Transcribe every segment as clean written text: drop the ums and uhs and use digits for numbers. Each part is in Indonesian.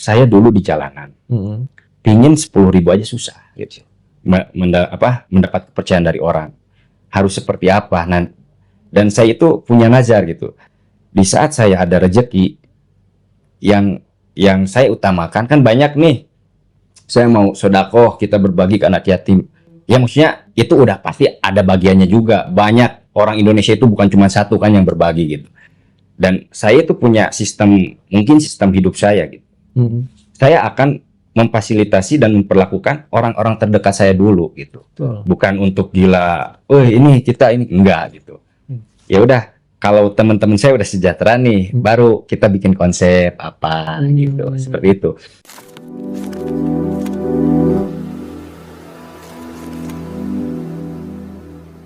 saya dulu di jalanan, pingin 10.000 aja susah gitu. Mendapat kepercayaan dari orang harus seperti apa. Dan saya itu punya nazar gitu. Di saat saya ada rezeki yang saya utamakan, kan banyak nih. Saya mau sedekah, kita berbagi ke anak yatim. Ya maksudnya itu udah pasti ada bagiannya juga. Banyak orang Indonesia itu bukan cuma satu kan yang berbagi gitu. Dan saya itu punya mungkin sistem hidup saya gitu. Saya akan memfasilitasi dan memperlakukan orang-orang terdekat saya dulu gitu. Bukan untuk gila, ini kita ini enggak gitu. Ya udah, kalau teman-teman saya udah sejahtera nih, baru kita bikin konsep apa gitu, seperti itu.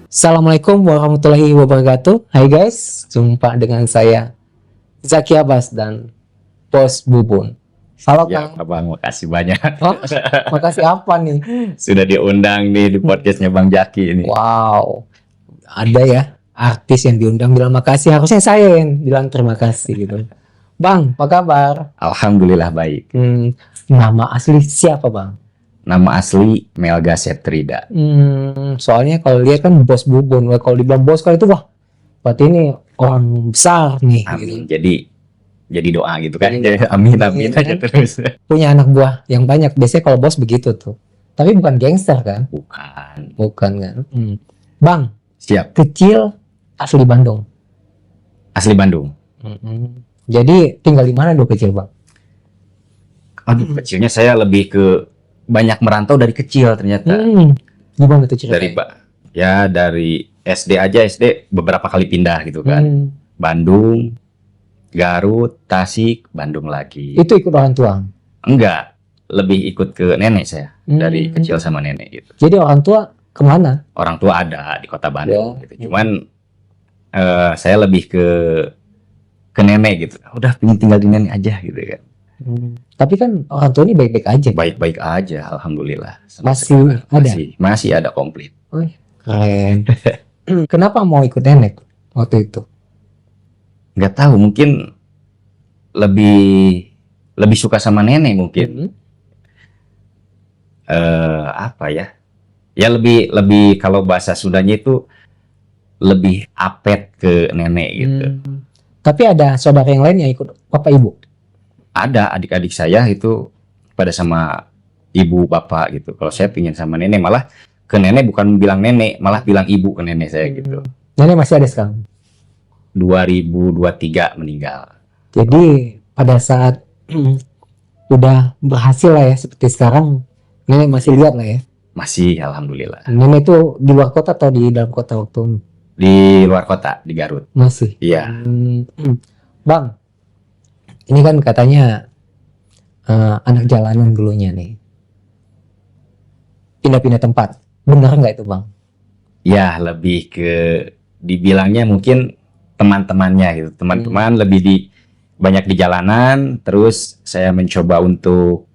Assalamualaikum warahmatullahi wabarakatuh. Hai guys, jumpa dengan saya Zaki Abbas dan Bos Bubun. Halo Ya, Kang. Abang, makasih banyak. Oh, makasih apa nih? Sudah diundang nih di podcastnya Bang Jaki ini. Wow, ada ya artis yang diundang bilang makasih. Harusnya saya yang bilang terima kasih gitu. Bang, apa kabar? Alhamdulillah baik. Nama asli siapa Bang? Nama asli Melga Septrida. Soalnya kalau lihat kan Bos Bubun. Kalau dibilang bos kan itu wah, berarti ini orang besar nih. Amin. Gitu. Jadi doa gitu kan. Amin aja terus. Punya anak buah yang banyak. Biasanya kalau bos begitu tuh. Tapi bukan gangster kan? Bukan kan? Bang, Siap. kecil asli Bandung. Asli Bandung. Jadi tinggal di mana dulu kecil Bang? Aduh, kecilnya saya lebih ke banyak merantau dari kecil ternyata. Gimana tuh ceritanya? Dari SD aja, SD beberapa kali pindah gitu kan. Bandung, Garut, Tasik, Bandung lagi. Itu ikut orang tua? Enggak, lebih ikut ke nenek saya. Dari kecil sama nenek gitu. Jadi orang tua kemana? Orang tua ada di kota Bandung gitu. Cuman saya lebih ke nenek gitu. Udah pengen tinggal di nenek aja gitu kan. Tapi kan orang tua ini baik-baik aja. Baik-baik aja, alhamdulillah. Masih ada komplit. Keren. Kenapa mau ikut nenek waktu itu? Nggak tahu, mungkin lebih suka sama nenek mungkin. Apa ya? Ya lebih kalau bahasa Sundanya itu lebih apet ke nenek gitu. Tapi ada saudara yang lain yang ikut bapak ibu? Ada adik-adik saya itu pada sama ibu bapak gitu. Kalau saya pingin sama nenek, malah ke nenek bukan bilang nenek, malah bilang ibu ke nenek saya gitu. Nenek masih ada sekarang? 2023 meninggal. Jadi pada saat udah berhasil lah ya seperti sekarang, nenek masih lihat lah ya? Masih, alhamdulillah. Nenek itu di luar kota atau di dalam kota waktu? Di luar kota, di Garut. Masih? Iya. Bang, ini kan katanya anak jalanan dulunya nih. Pindah-pindah tempat. Benar nggak itu Bang? Ya, lebih ke dibilangnya mungkin teman-temannya gitu. Teman-teman lebih banyak di jalanan, terus saya mencoba untuk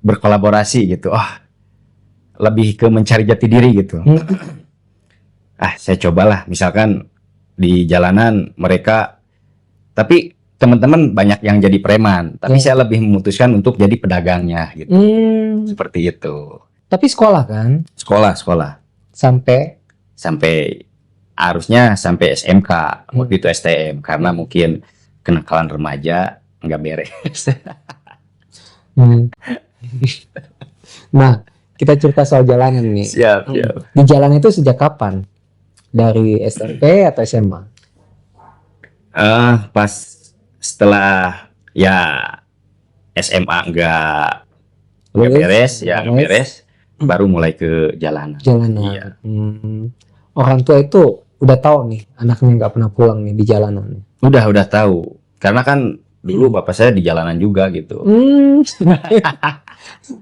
berkolaborasi gitu. Lebih ke mencari jati diri gitu. Saya cobalah misalkan di jalanan mereka, tapi teman-teman banyak yang jadi preman, tapi saya lebih memutuskan untuk jadi pedagangnya gitu. Seperti itu. Tapi sekolah kan? Sekolah. Sampai harusnya sampai SMK. Waktu itu STM karena mungkin kenakalan remaja nggak beres. Nah, kita cerita soal jalanan nih. Siap. Di jalan itu sejak kapan? Dari SMP atau SMA? Pas setelah SMA nggak beres, baru mulai ke jalanan. Iya. Orang tua itu udah tahu nih anaknya nggak pernah pulang nih di jalanan. Udah tahu, karena kan dulu bapak saya di jalanan juga gitu.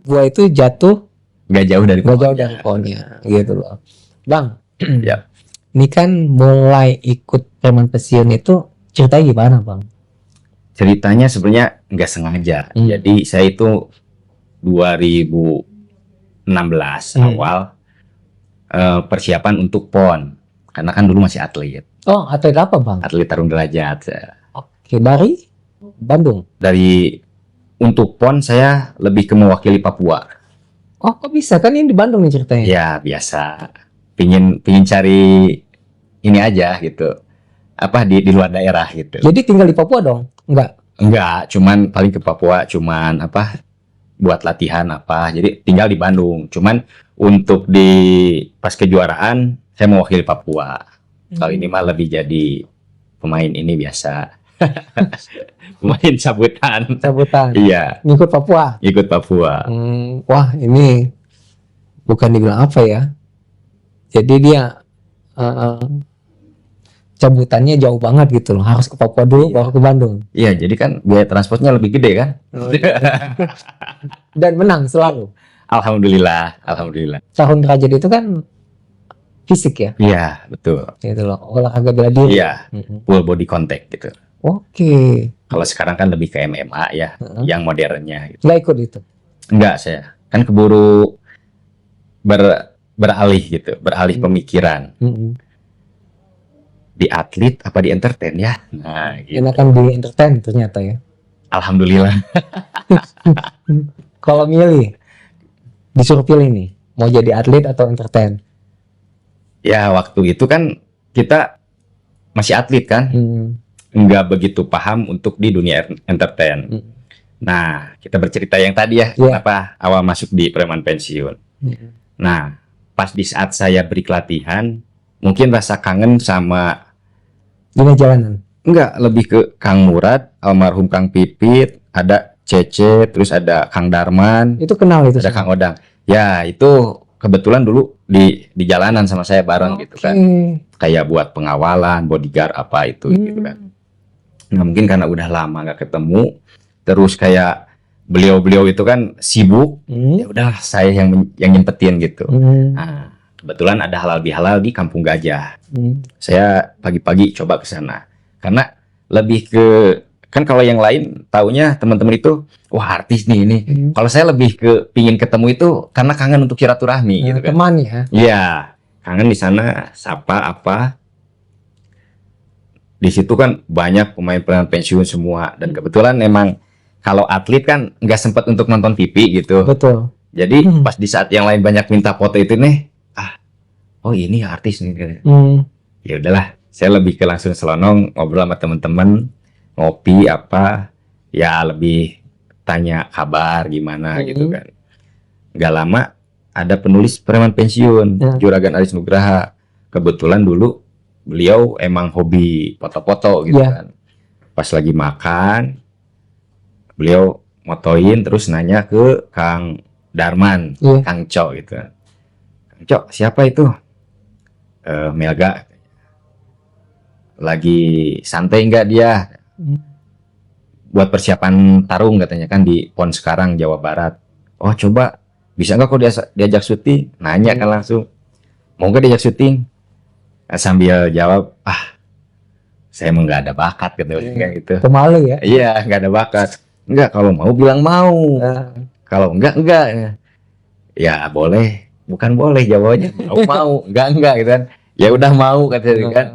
Gua itu jatuh nggak jauh dari pohonnya gitu loh. Bang, ya. Ini kan mulai ikut preman pensiun itu ceritanya gimana Bang? Ceritanya sebenarnya nggak sengaja. Jadi saya itu 2016 awal persiapan untuk PON. Karena kan dulu masih atlet. Oh, atlet apa Bang? Atlet tarung derajat. Oke, dari Bandung? Dari untuk PON saya lebih ke mewakili Papua. Oh, kok bisa? Kan ini di Bandung nih ceritanya. Ya biasa, pingin cari ini aja gitu. Apa di luar daerah gitu. Jadi tinggal di Papua dong? Enggak, cuman paling ke Papua, cuman apa buat latihan apa. Jadi tinggal di Bandung. Cuman untuk di pas kejuaraan saya mewakili Papua. Kalau ini mah lebih jadi pemain ini biasa. Pemain sambutan. Cabutan. Iya, Ngikut Papua. ikut Papua. Wah, ini bukan dibilang apa ya. Jadi dia cabutannya jauh banget gitu loh. Harus ke Papua dulu, Iya. baru ke Bandung. Iya, jadi kan biaya transportnya lebih gede kan? Dan menang selalu. Alhamdulillah, alhamdulillah. Tahun tragedi itu kan fisik ya, Iya, betul. gitu loh. Olahraga bela diri. Iya, full body contact gitu. Oke. Kalau sekarang kan lebih ke MMA ya, yang modernnya gitu. Nggak ikut itu. Enggak saya. Kan keburu beralih gitu, beralih pemikiran. Di atlet apa di entertain ya? Nah, gitu. Enakan di entertain ternyata ya. Alhamdulillah. Kalau milih, disuruh pilih nih, mau jadi atlet atau entertain? Ya, waktu itu kan kita masih atlet kan, nggak begitu paham untuk di dunia entertain. Nah, kita bercerita yang tadi ya, kenapa awal masuk di preman pensiun. Nah, pas di saat saya break latihan, mungkin rasa kangen sama Dunia jalanan. enggak, lebih ke Kang Murad, almarhum Kang Pipit, ada Cece, terus ada Kang Darman, Itu kenal itu. ada Kang Odang. Ya, itu kebetulan dulu di jalanan sama saya bareng gitu kan. Kayak buat pengawalan, bodyguard apa itu gitu kan. Nah, mungkin karena udah lama nggak ketemu, terus kayak beliau-beliau itu kan sibuk, ya udah saya yang nyempetin gitu. Nah, kebetulan ada halal bihalal di Kampung Gajah. Saya pagi-pagi coba ke sana. Karena lebih ke, kan kalau yang lain taunya teman-teman itu, wah artis nih ini. Kalau saya lebih ke pingin ketemu itu karena kangen untuk silaturahmi gitu kan. Teman ya. Iya, kangen di sana, sapa apa. Di situ kan banyak pemain-pemain pensiun semua. Dan kebetulan emang kalau atlet kan nggak sempat untuk nonton TV gitu. Betul. Jadi pas di saat yang lain banyak minta foto itu nih, oh ini artis nih. Ya udahlah, saya lebih ke langsung selonong ngobrol sama teman-teman, ngopi apa, ya lebih tanya kabar gimana gitu kan. Nggak lama ada penulis preman pensiun, Juragan Aris Nugraha. Kebetulan dulu beliau emang hobi foto-foto gitu kan. Pas lagi makan, beliau motoin terus nanya ke Kang Darman, Kang Cok gitu kan. Kang Cok, siapa itu? Melga. Lagi santai nggak dia? Buat persiapan tarung katanya kan di PON sekarang Jawa Barat. Oh coba, bisa nggak kok diajak syuting? Nanya kan langsung, mau nggak diajak syuting? Sambil jawab, saya emang nggak ada bakat gitu. Pemalu ya? Iya, nggak ada bakat. Enggak, kalau mau bilang mau. Kalau enggak. Ya boleh, bukan boleh jawabannya. Mau, enggak gitu kan. Ya udah mau katanya kan.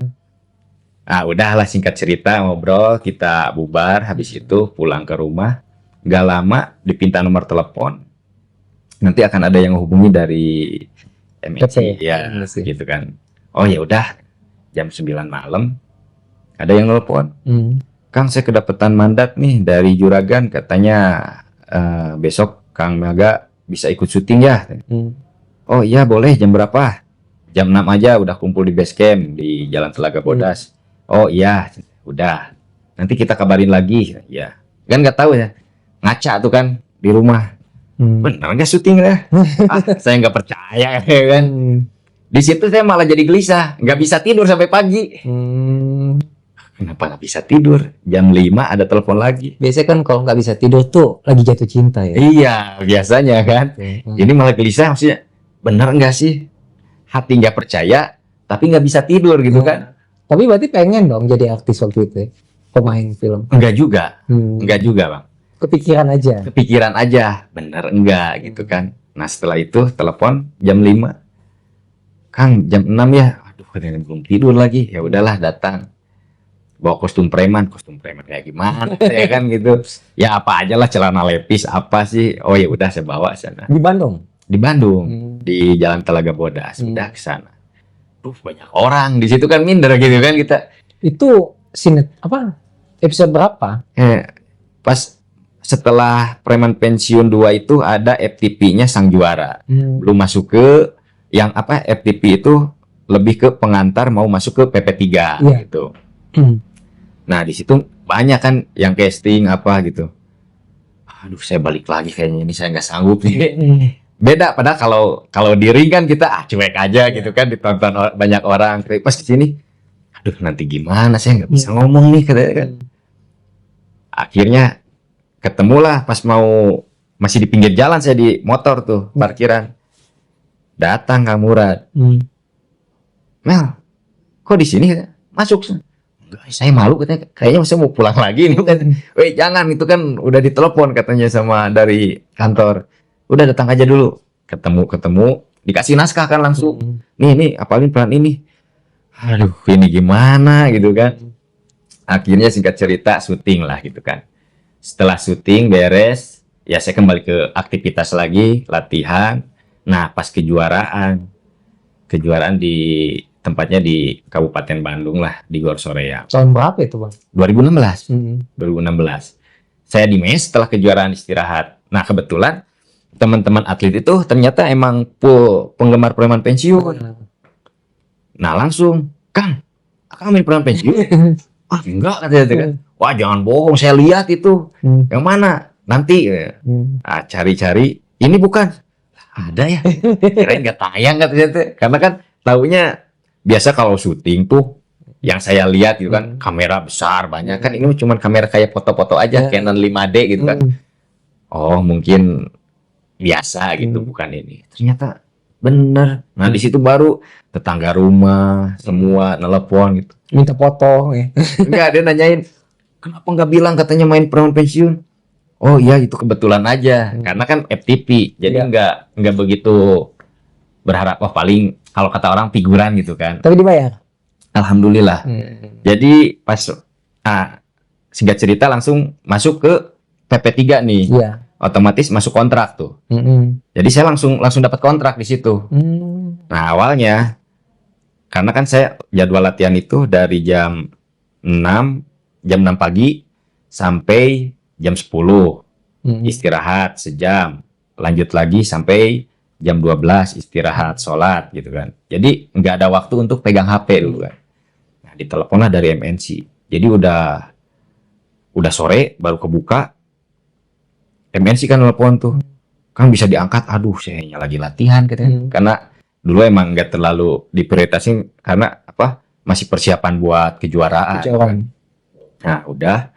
Udahlah singkat cerita ngobrol, kita bubar, habis itu pulang ke rumah. Nggak lama dipinta nomor telepon. Nanti akan ada yang hubungi dari MNC ya, gitu kan. Oh ya udah, jam 9 malam ada yang telepon. Kang, saya kedapetan mandat nih dari Juragan, katanya besok Kang Melga bisa ikut syuting ya. Oh iya boleh, jam berapa? Jam 6 aja udah kumpul di base camp di Jalan Telaga Bodas. Oh iya, udah. Nanti kita kabarin lagi. Ya, kan nggak tahu ya. Ngaca tuh kan di rumah. Benar nggak syuting ya? Saya nggak percaya ya kan. Di situ saya malah jadi gelisah, nggak bisa tidur sampai pagi. Kenapa nggak bisa tidur? Jam 5 ada telepon lagi. Biasanya kan kalau nggak bisa tidur tuh lagi jatuh cinta ya. Iya, biasanya kan. Ini malah gelisah, maksudnya benar nggak sih? Hati nggak percaya, tapi nggak bisa tidur gitu kan? Tapi berarti pengen dong jadi artis waktu itu ya? Pemain film? Enggak juga, enggak juga bang. Kepikiran aja? Kepikiran aja, bener enggak gitu kan. Nah setelah itu telepon jam 5. Kang, jam 6 ya? Aduh, katanya belum tidur lagi. Ya udahlah datang. bawa kostum preman kayak gimana ya kan gitu. Ya apa aja lah, celana lepis apa sih. Oh ya udah saya bawa sana. Di Bandung. Di Bandung, di Jalan Telaga Bodas, udah ke sana. Tuh banyak orang di situ kan, minder gitu kan kita. Itu episode berapa? Pas setelah Preman Pensiun 2 itu ada FTP-nya Sang Juara. Belum masuk ke yang FTP itu lebih ke pengantar mau masuk ke PP3 gitu. Nah, di situ banyak kan yang casting apa gitu. Aduh, saya balik lagi kayaknya, ini saya nggak sanggup nih. Beda padahal kalau di ring kan kita cuek aja gitu kan, ditonton banyak orang. Tapi pas di sini, aduh nanti gimana, saya nggak bisa ngomong nih katanya kan. Akhirnya ketemulah pas masih di pinggir jalan, saya di motor tuh parkiran. Datang Kang Murad. Mel, kok di sini? Masuk. Enggak, saya malu katanya. Kayaknya saya mau pulang lagi nih kan. Weh, jangan, itu kan udah ditelepon katanya sama dari kantor. Udah datang aja dulu. Ketemu, dikasih naskah kan langsung. Nih, apalin peran ini. Aduh, ini gimana gitu kan. Akhirnya singkat cerita syuting lah gitu kan. Setelah syuting beres, ya saya kembali ke aktivitas lagi, latihan. Nah, pas kejuaraan tempatnya di Kabupaten Bandung lah, di Gor Soreang. Tahun berapa itu, Bang? 2016. 2016. Saya di mes setelah kejuaraan istirahat. Nah, kebetulan teman-teman atlet itu ternyata emang penggemar Preman Pensiun. Nah, langsung, Kang main Preman Pensiun? Ah, enggak katanya kan. Wah, jangan bohong, saya lihat itu. Yang mana? Nanti cari-cari, ini bukan. Ada ya. Kirain nggak tayang katanya. Karena kan taunya biasa kalau syuting tuh yang saya lihat gitu kan, kamera besar banyak kan, ini cuma kamera kayak foto-foto aja, Canon 5D gitu kan. Oh, mungkin biasa gitu, bukan ini. Ternyata bener. Nah, di situ baru tetangga rumah semua nelepon gitu. Minta foto ya. Enggak, dia nanyain, kenapa nggak bilang katanya main Preman Pensiun? Oh iya, itu kebetulan aja. Karena kan FTP, jadi nggak begitu berharap. Oh, paling kalau kata orang figuran gitu kan. Tapi dibayar? Alhamdulillah. Jadi pas singkat cerita langsung masuk ke PP3 nih. Iya. Otomatis masuk kontrak tuh. Jadi saya langsung dapat kontrak di situ. Nah, awalnya karena kan saya jadwal latihan itu dari jam 6 pagi sampai jam 10. Istirahat sejam. Lanjut lagi sampai jam 12 istirahat, sholat gitu kan. Jadi nggak ada waktu untuk pegang HP dulu kan. Nah, diteleponlah dari MNC. Jadi udah sore baru kebuka. MNC kan telepon tuh. Kan bisa diangkat. Aduh, saya lagi latihan katanya. Karena dulu emang nggak terlalu diprioritasin karena masih persiapan buat kejuaraan. Kan? Nah, udah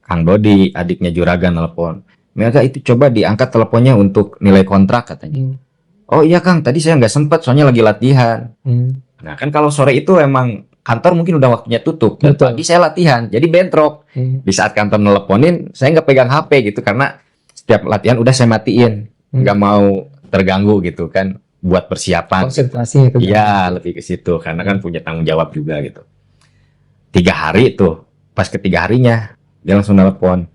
Kang Dodi, adiknya Juragan, telepon. Mereka itu coba diangkat teleponnya untuk nilai kontrak katanya. Oh iya Kang, tadi saya nggak sempat soalnya lagi latihan. Nah kan kalau sore itu emang kantor mungkin udah waktunya tutup. Dan pagi saya latihan, jadi bentrok. Di saat kantor nelponin, saya nggak pegang HP gitu karena setiap latihan udah saya matiin, nggak mau terganggu gitu kan, buat persiapan. Konsentrasi itu. Iya, lebih ke situ karena kan punya tanggung jawab juga gitu. 3 hari tuh, pas ketiga harinya dia langsung nelpon,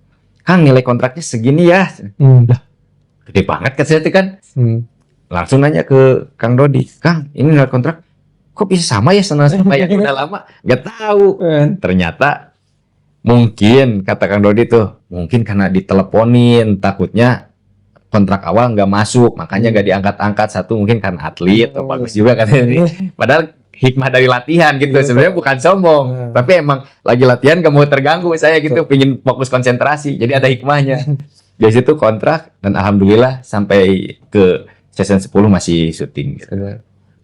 Kang nilai kontraknya segini ya. Gede banget kan saya kan. Langsung nanya ke Kang Dodi, Kang ini nilai kontrak kok bisa sama ya sama yang udah lama? Nggak tahu. Ternyata mungkin kata Kang Dodi tuh, mungkin karena diteleponin takutnya kontrak awal nggak masuk, makanya nggak diangkat-angkat. Satu mungkin karena atlet, bagus juga katanya. Padahal hikmah dari latihan gitu. Sebenarnya bukan sombong, tapi emang lagi latihan gak mau terganggu saya gitu, pengen fokus konsentrasi. Jadi ada hikmahnya. Dari situ kontrak dan alhamdulillah sampai ke season 10 masih syuting. Gitu.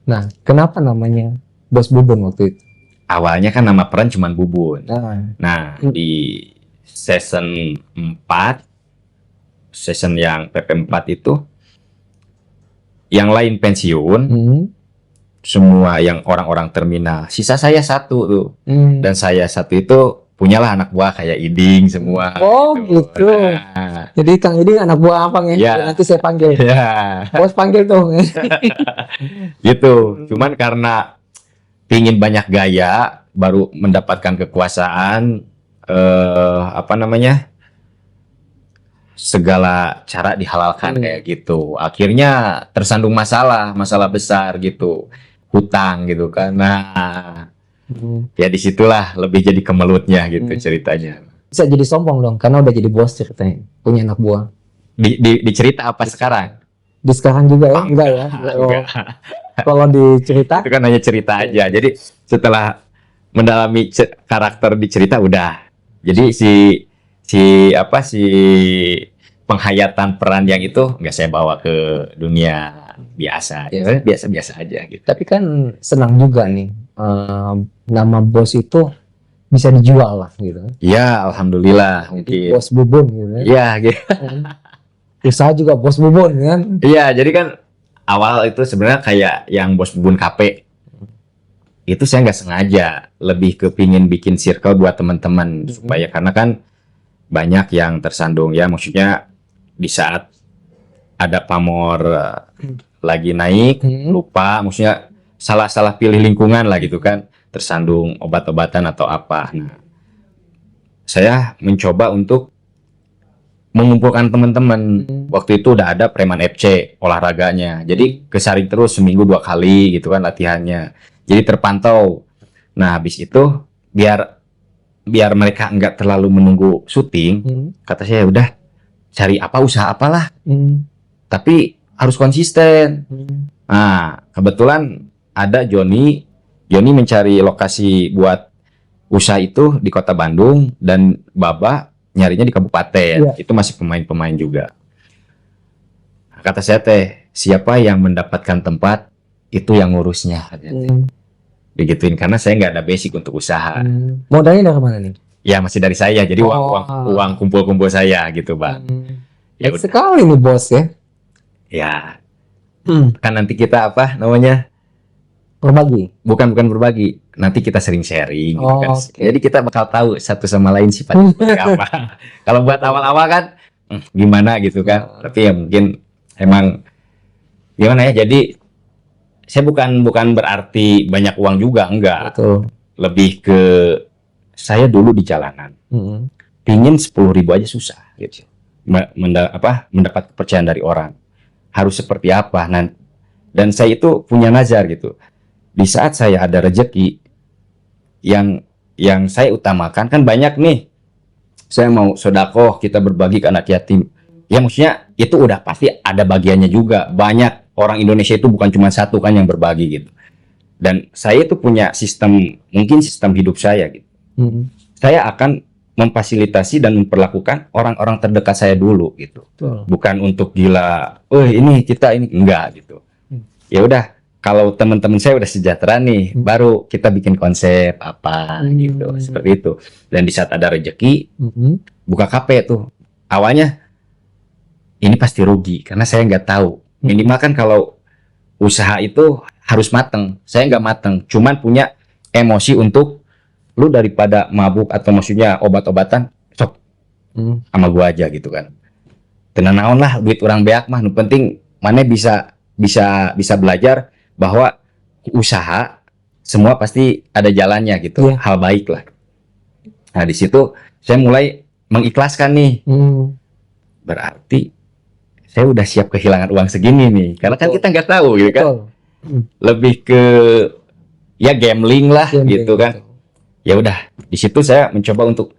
Nah, kenapa namanya Bos Bubun waktu itu? Awalnya kan nama peran cuma Bubun. Nah, di season 4, season yang PP4 itu, yang lain pensiun, semua yang orang-orang terminal. Sisa saya satu tuh. Dan saya satu itu punyalah anak buah kayak Iding semua. Oh gitu. Nah. Jadi Kang Iding anak buah apa ya? Nanti saya panggil. Bos panggil tuh. Gitu. Cuman karena pingin banyak gaya, baru mendapatkan kekuasaan, apa namanya, segala cara dihalalkan kayak gitu. Akhirnya tersandung masalah besar gitu, hutang gitu kan. Nah, ya disitulah lebih jadi kemelutnya gitu ceritanya. Bisa jadi sombong dong karena udah jadi bos ceritanya, punya anak buah. Di cerita apa sekarang? Di sekarang juga ya? Oh, Enggak ya? enggak. Kalau di cerita Itu kan hanya cerita aja. Jadi setelah mendalami karakter di cerita udah. Jadi si penghayatan peran yang itu nggak saya bawa ke dunia biasa. Ya biasa-biasa aja gitu. tapi kan senang juga nih, nama bos itu bisa dijual lah gitu. Ya, alhamdulillah Jadi mungkin. bos Bubun gitu. Iya, gitu. Usaha juga bos Bubun kan. Iya, jadi kan awal itu sebenarnya kayak yang Bos Bubun KP. Itu saya nggak sengaja, lebih kepingin bikin circle buat teman-teman supaya karena kan banyak yang tersandung ya, maksudnya di saat ada pamor lagi naik, lupa, maksudnya salah pilih lingkungan lah gitu kan, tersandung obat-obatan atau apa. Nah, saya mencoba untuk mengumpulkan teman-teman. Waktu itu udah ada Preman FC olahraganya, jadi kesaring terus seminggu 2 kali gitu kan latihannya. Jadi terpantau. Nah, habis itu biar mereka nggak terlalu menunggu syuting, kata saya udah cari usaha apalah. Tapi harus konsisten. Nah, kebetulan ada Joni mencari lokasi buat usaha itu di Kota Bandung dan Baba nyarinya di kabupaten. Itu masih pemain-pemain juga. Kata saya teh, siapa yang mendapatkan tempat itu yang ngurusnya. Digituin karena saya nggak ada basic untuk usaha. Modalnya dari mana nih? Ya masih dari saya, jadi uang kumpul-kumpul saya gitu, Bang. Ya sekali nih bos ya. Ya, kan nanti kita apa namanya? Berbagi. Bukan berbagi. Nanti kita sering sharing. Gitu kan. Okay. Jadi kita bakal tahu satu sama lain sifatnya seperti apa. Kalau buat awal-awal kan, gimana gitu kan. Tapi ya mungkin emang gimana ya. Jadi saya bukan berarti banyak uang juga, enggak. Betul. Lebih ke saya dulu di jalanan. Pingin 10.000 aja susah gitu. Mendapat kepercayaan dari orang. Harus seperti apa. Dan saya itu punya nazar gitu. Di saat saya ada rezeki yang saya utamakan, kan banyak nih. Saya mau sedekah, kita berbagi ke anak yatim. Ya maksudnya itu udah pasti ada bagiannya juga. Banyak orang Indonesia itu bukan cuma satu kan yang berbagi gitu. Dan saya itu punya mungkin sistem hidup saya gitu. Saya akan memfasilitasi dan memperlakukan orang-orang terdekat saya dulu gitu. Bukan untuk gila, ini enggak gitu. Ya udah, kalau teman-teman saya udah sejahtera nih, baru kita bikin konsep apa gitu, seperti itu. Dan di saat ada rezeki, buka kafe tuh. Awalnya ini pasti rugi karena saya nggak tahu. Minimal kan kalau usaha itu harus mateng. Saya nggak mateng, cuman punya emosi untuk lu daripada mabuk atau maksudnya obat-obatan, sok sama gua aja gitu kan. Tenan naon lah duit orang beak mah, nu penting mana bisa belajar bahwa usaha semua pasti ada jalannya gitu, hal baik lah. Nah di situ saya mulai mengikhlaskan nih, berarti saya udah siap kehilangan uang segini nih, karena kan kita nggak tahu gitu kan. Lebih ke ya gambling lah gitu kan. Ya udah di situ saya mencoba untuk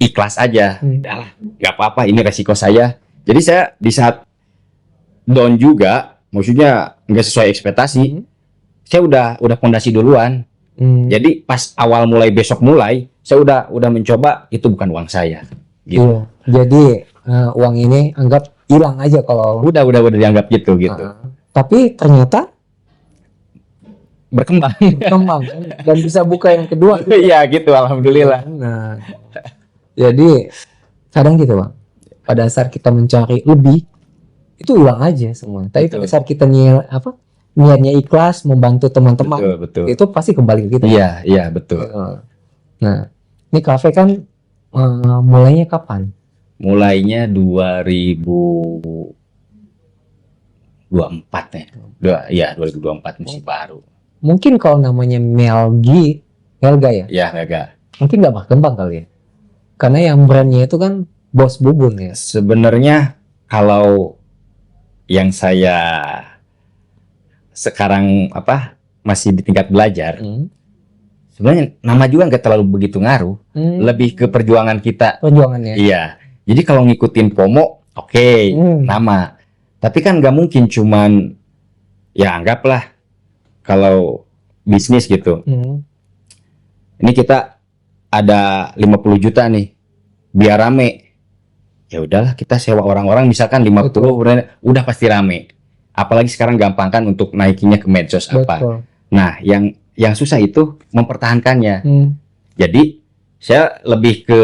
ikhlas aja, udahlah nggak apa-apa, ini resiko saya. Jadi saya di saat down juga, maksudnya nggak sesuai ekspektasi, saya udah fondasi duluan. Jadi pas awal besok mulai, saya udah mencoba itu bukan uang saya. Gitu. Jadi uang ini anggap hilang aja kalau udah dianggap gitu. Tapi ternyata berkembang dan bisa buka yang kedua. Iya gitu, alhamdulillah. Nah, jadi kadang gitu Bang, pada saat kita mencari lebih itu hilang aja semua. Tapi pada saat kita niatnya ikhlas membantu teman-teman, betul. itu pasti kembali ke kita. Iya betul. Nah, ini kafe kan mulainya kapan? Mulainya 2024 ya. 2024 masih baru. Mungkin kalau namanya Melgi Helga ya. Ya Helga. Mungkin nggak berkembang kali ya. Karena yang brandnya itu kan Bos Bubun ya. Sebenarnya kalau yang saya sekarang masih di tingkat belajar, sebenarnya nama juga nggak terlalu begitu ngaruh, lebih ke perjuangan kita. Perjuangannya. Iya. Jadi kalau ngikutin promo, oke, nama. Tapi kan nggak mungkin cuman ya anggaplah kalau bisnis gitu. Ini kita ada 50 juta nih, biar rame. Ya udahlah kita sewa orang-orang misalkan 50, udah pasti rame. Apalagi sekarang gampang kan untuk naikinnya ke medsos apa. Betul. Nah, yang susah itu mempertahankannya. Jadi saya lebih ke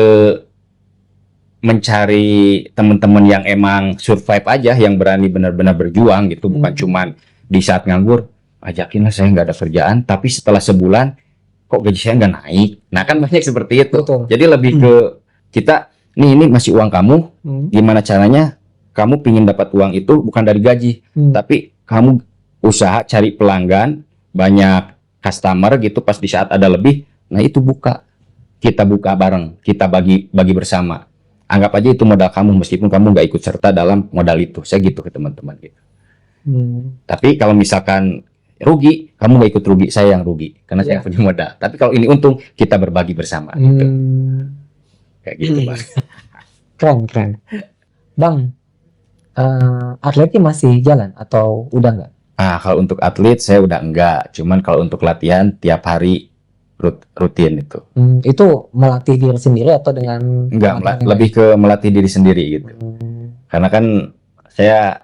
mencari teman-teman yang emang survive aja, yang berani benar-benar berjuang gitu, bukan cuman di saat nganggur ajakin lah saya nggak ada kerjaan, tapi setelah sebulan kok gaji saya nggak naik. Nah kan banyak seperti itu. Betul. Jadi lebih ke kita ini masih uang kamu, gimana caranya kamu pingin dapat uang itu bukan dari gaji, tapi kamu usaha cari pelanggan, banyak customer gitu, pas di saat ada lebih, nah itu kita buka bareng, kita bagi bersama. Anggap aja itu modal kamu, meskipun kamu nggak ikut serta dalam modal itu. Saya gitu ke teman-teman gitu. Tapi kalau misalkan rugi, kamu nggak ikut rugi, saya yang rugi karena saya punya modal. Tapi kalau ini untung, kita berbagi bersama gitu. Kayak gitu Bang. Keren. Bang, atletnya masih jalan atau udah nggak? Kalau untuk atlet saya udah enggak, cuman kalau untuk latihan tiap hari rutin itu. Itu melatih diri sendiri atau dengan enggak, lebih ke melatih diri sendiri gitu. Karena kan saya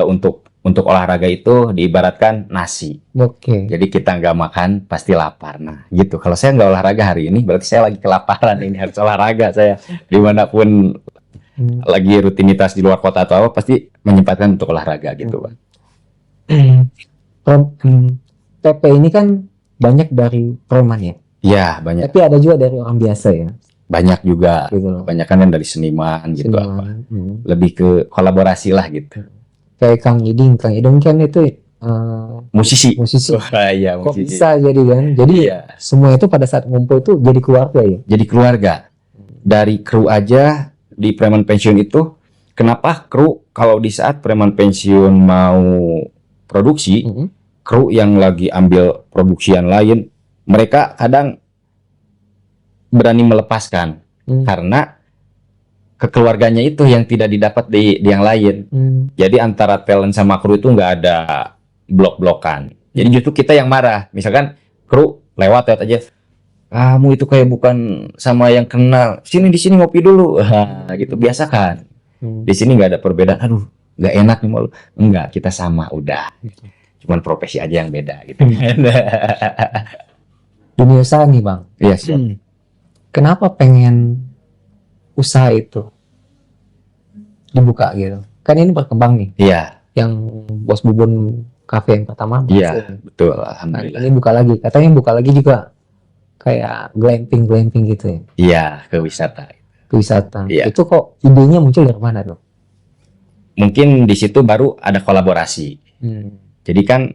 untuk olahraga itu diibaratkan nasi. Jadi kita nggak makan pasti lapar. Nah gitu. Kalau saya nggak olahraga hari ini, berarti saya lagi kelaparan. Ini harus olahraga saya. Dimanapun lagi rutinitas di luar kota atau apa, pasti menyempatkan untuk olahraga gitu, Bang. PP ini kan banyak dari preman ya? Iya, banyak. Tapi ada juga dari orang biasa ya? Banyak juga. Gitu. Banyak kan yang dari seniman gitu apa. Lebih ke kolaborasi lah gitu. Kayak Kang Iding kan itu musisi. Iya, kok bisa jadi kan? Jadi semua itu pada saat ngumpul itu jadi keluarga ya? Jadi keluarga. Dari kru aja di preman pensiun itu, kenapa kru kalau di saat preman pensiun mau produksi, kru yang lagi ambil produksian lain, mereka kadang berani melepaskan karena kekeluarganya itu yang tidak didapat di yang lain. Jadi antara talent sama kru itu nggak ada blok-blokan. Jadi justru kita yang marah. Misalkan kru lewat aja, kamu itu kayak bukan sama yang kenal. Di sini ngopi dulu. Gitu biasa kan. Di sini nggak ada perbedaan. Aduh, nggak enak nih malu. Enggak, kita sama udah. Cuman profesi aja yang beda gitu. Dunia usaha nih Bang. Iya siap. Kenapa pengen usaha itu dibuka gitu? Kan ini berkembang nih. Iya. Yang Bos Bubun Cafe yang pertama. Iya, betul. Alhamdulillah. Ini buka lagi. Katanya buka lagi juga kayak glamping gitu ya. Iya, ke wisata. Iya. Itu kok idenya muncul dari mana tuh? Mungkin di situ baru ada kolaborasi. Jadi kan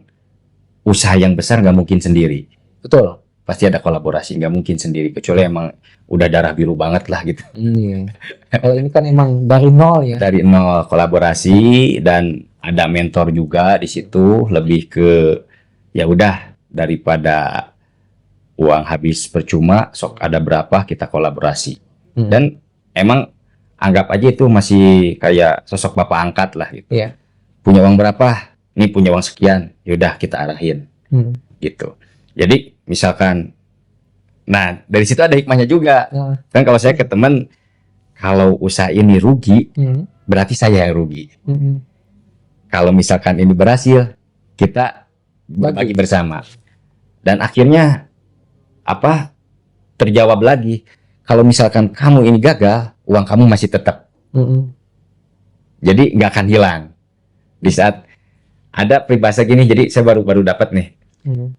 usaha yang besar nggak mungkin sendiri. Betul. Pasti ada kolaborasi, nggak mungkin sendiri. Kecuali emang udah darah biru banget lah gitu. Iya. Kalau ini kan emang dari nol ya. Dari nol kolaborasi dan ada mentor juga di situ. Lebih ke ya udah daripada uang habis percuma, sok ada berapa kita kolaborasi. Dan emang anggap aja itu masih kayak sosok bapak angkat lah gitu. Iya. Punya uang berapa? Ini punya uang sekian, yaudah kita arahin, gitu. Jadi misalkan, nah dari situ ada hikmahnya juga. Kan kalau saya ke teman, kalau usaha ini rugi, berarti saya yang rugi. Kalau misalkan ini berhasil, kita bagi bersama. Dan akhirnya terjawab lagi. Kalau misalkan kamu ini gagal, uang kamu masih tetap. Jadi nggak akan hilang. Di saat ada peribahasa gini, jadi saya baru dapat nih.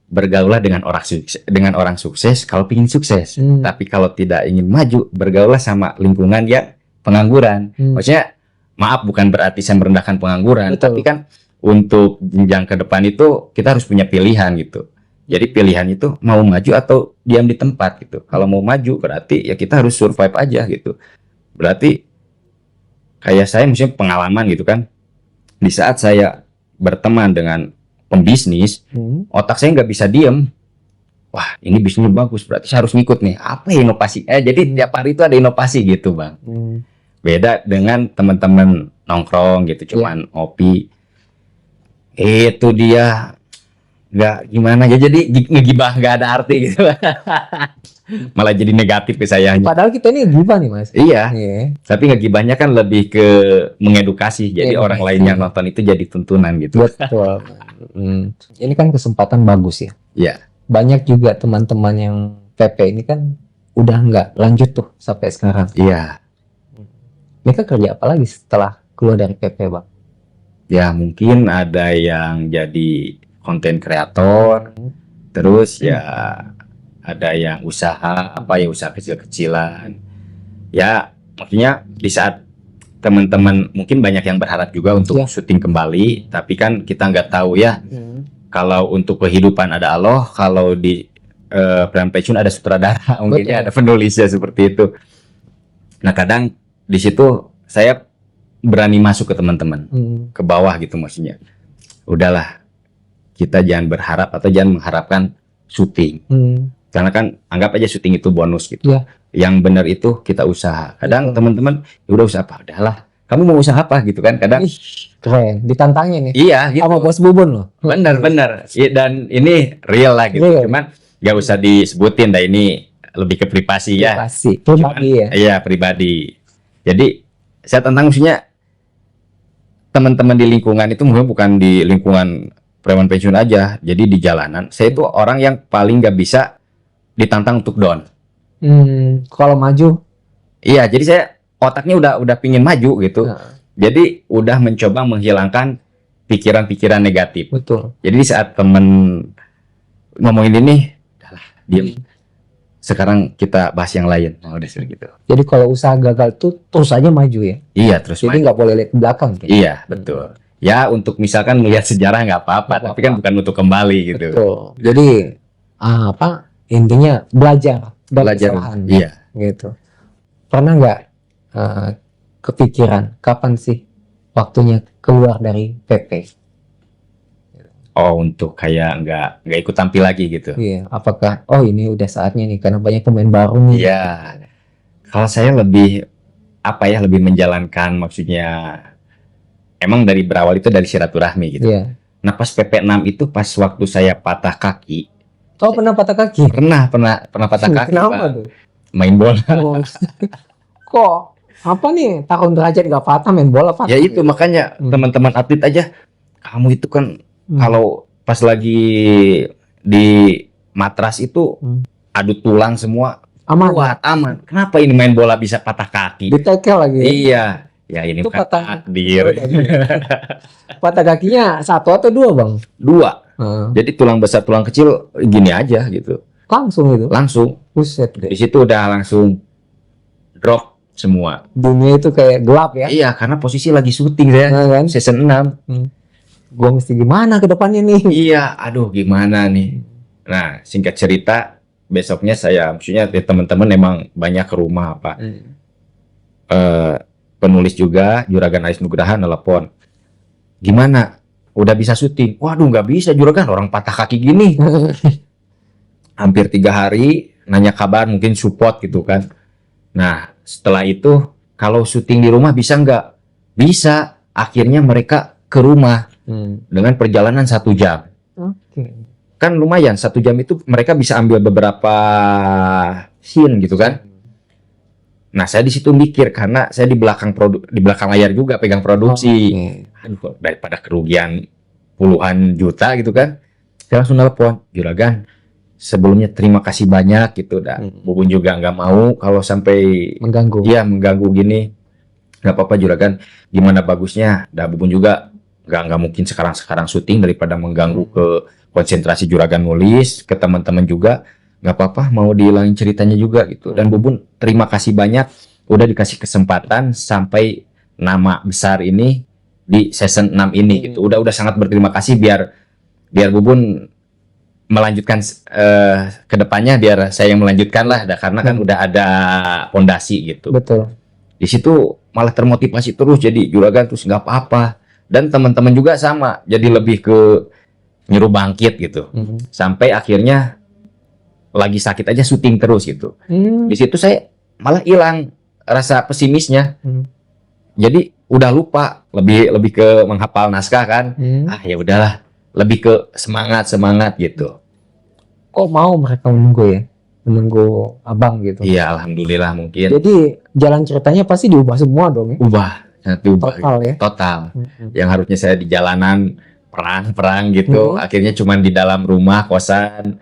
Bergaulah dengan orang sukses kalau ingin sukses. Tapi kalau tidak ingin maju, bergaulah sama lingkungan yang pengangguran. Maksudnya, maaf bukan berarti saya merendahkan pengangguran. Betul. Tapi kan untuk jenjang ke depan itu kita harus punya pilihan gitu. Jadi pilihan itu mau maju atau diam di tempat gitu. Kalau mau maju berarti ya kita harus survive aja gitu. Berarti kayak saya misalnya pengalaman gitu kan. Di saat saya berteman dengan pembisnis, otak saya nggak bisa diem. Wah, ini bisnisnya bagus, berarti saya harus ngikut nih. Apa ya inovasi? Jadi tiap hari itu ada inovasi gitu, Bang. Beda dengan teman-teman nongkrong gitu, cuman ngopi. Itu dia nggak gimana ya, jadi ngegibah nggak ada arti gitu. Malah jadi negatif ke saya. Padahal kita ini gibah nih, Mas. Iya, Iya. tapi ngegibahnya kan lebih ke mengedukasi. Jadi orang lain yang nonton itu jadi tuntunan gitu. Betul. Ini kan kesempatan bagus ya. Iya. Banyak juga teman-teman yang PP ini kan udah nggak lanjut tuh sampai sekarang. Iya. Mereka kerja apa lagi setelah keluar dari PP, Bang? Ya mungkin ada yang jadi konten kreator, terus ya ada yang usaha usaha kecil-kecilan. Ya maksudnya di saat teman-teman mungkin banyak yang berharap juga untuk syuting kembali, tapi kan kita nggak tahu ya. Kalau untuk kehidupan ada Allah, kalau di Plan Passion ada sutradara, mungkinnya ada penulisnya seperti itu. Nah kadang di situ saya berani masuk ke teman-teman, ke bawah gitu maksudnya. Udahlah, kita jangan berharap atau jangan mengharapkan syuting. Karena kan anggap aja syuting itu bonus gitu. Yang benar itu kita usaha. Kadang teman-teman ya udah usaha apa? Udahlah. Kamu mau usaha apa gitu kan? Kadang keren, ditantangin nih. Iya, gitu. Sama Bos Bubun loh. Benar. Dan ini real lah gitu. Cuman nggak usah disebutin dah, ini lebih ke privasi ya. Pribadi ya. Iya, pribadi. Jadi saya tantang maksudnya teman-teman di lingkungan itu mungkin bukan di lingkungan Preman Pensiun aja. Jadi di jalanan, saya itu orang yang paling nggak bisa ditantang untuk down. Kalau maju, iya. Jadi saya otaknya udah pingin maju gitu. Jadi udah mencoba menghilangkan pikiran-pikiran negatif. Betul. Jadi di saat temen ngomongin ini, udahlah diem. Sekarang kita bahas yang lain. Nah, udah gitu. Jadi kalau usaha gagal tuh terus aja maju ya. Iya, terus. Jadi nggak boleh lihat ke belakang. Gitu. Iya, betul. Ya untuk misalkan melihat sejarah nggak apa-apa, tapi kan bukan untuk kembali gitu. Betul. Jadi intinya belajar kesalahan. Iya. Gitu. Pernah nggak kepikiran kapan sih waktunya keluar dari PP? Oh, untuk kayak nggak ikut tampil lagi gitu. Iya. Apakah ini udah saatnya nih karena banyak pemain baru nih? Iya. Kalau saya lebih lebih menjalankan maksudnya. Emang dari berawal itu dari silaturahmi gitu. Iya. Nah pas PP6 itu pas waktu saya patah kaki. Oh pernah patah kaki? Pernah patah kaki. Kenapa tuh? Main bola. Kok apa nih tahun derajat gak patah main bola patah? Ya itu makanya teman-teman atlet aja. Kamu itu kan kalau pas lagi di matras itu adu tulang semua. Kuat, aman. Kenapa ini main bola bisa patah kaki? Ditekel lagi. Iya. Ya ini itu patah takdir. Patah kakinya 1 atau 2 bang? 2. Jadi tulang besar tulang kecil gini aja gitu. Langsung itu? Langsung. Buset deh. Di situ udah langsung drop semua. Dunia itu kayak gelap ya? Iya karena posisi lagi syuting saya. Kan? Season 6. Gua mesti gimana ke depannya nih? Iya, aduh gimana nih. Nah singkat cerita besoknya saya maksudnya teman-teman emang banyak ke rumah apa. Penulis juga Juragan Aris Nugraha nelpon, gimana udah bisa syuting? Waduh nggak bisa Juragan, orang patah kaki gini. Hampir 3 hari nanya kabar, mungkin support gitu kan. Nah setelah itu kalau syuting di rumah bisa nggak? Bisa. Akhirnya mereka ke rumah dengan perjalanan 1 jam. Kan lumayan 1 jam itu mereka bisa ambil beberapa scene gitu kan. Nah, saya di situ mikir karena saya di belakang layar juga pegang produksi. Aduh, daripada kerugian puluhan juta gitu kan. Saya langsung nelpon, Juragan, sebelumnya terima kasih banyak gitu dah. Bubun juga nggak mau kalau sampai mengganggu. Iya, mengganggu gini. Nggak apa-apa Juragan, gimana bagusnya? Dah Bubun juga nggak mungkin sekarang syuting daripada mengganggu ke konsentrasi Juragan nulis, ke teman-teman juga. Nggak apa-apa mau dihilangin ceritanya juga gitu. Dan Bubun terima kasih banyak udah dikasih kesempatan sampai nama besar ini di season 6 ini gitu. Udah sangat berterima kasih biar Bubun melanjutkan ke depannya biar saya yang melanjutkan lah, karena kan udah ada fondasi gitu. Betul. Di situ malah termotivasi terus jadi juragan, terus nggak apa-apa. Dan teman-teman juga sama, jadi lebih ke nyuruh bangkit gitu. Sampai akhirnya lagi sakit aja syuting terus gitu. Di situ saya malah hilang rasa pesimisnya. Jadi udah lupa, lebih ke menghafal naskah kan. Ah ya udahlah, lebih ke semangat gitu. Kok mau mereka menunggu abang gitu? Iya, alhamdulillah mungkin. Jadi jalan ceritanya pasti diubah semua dong ya? Ubah Total ya? total. Yang harusnya saya di jalanan perang gitu, akhirnya cuman di dalam rumah kosan,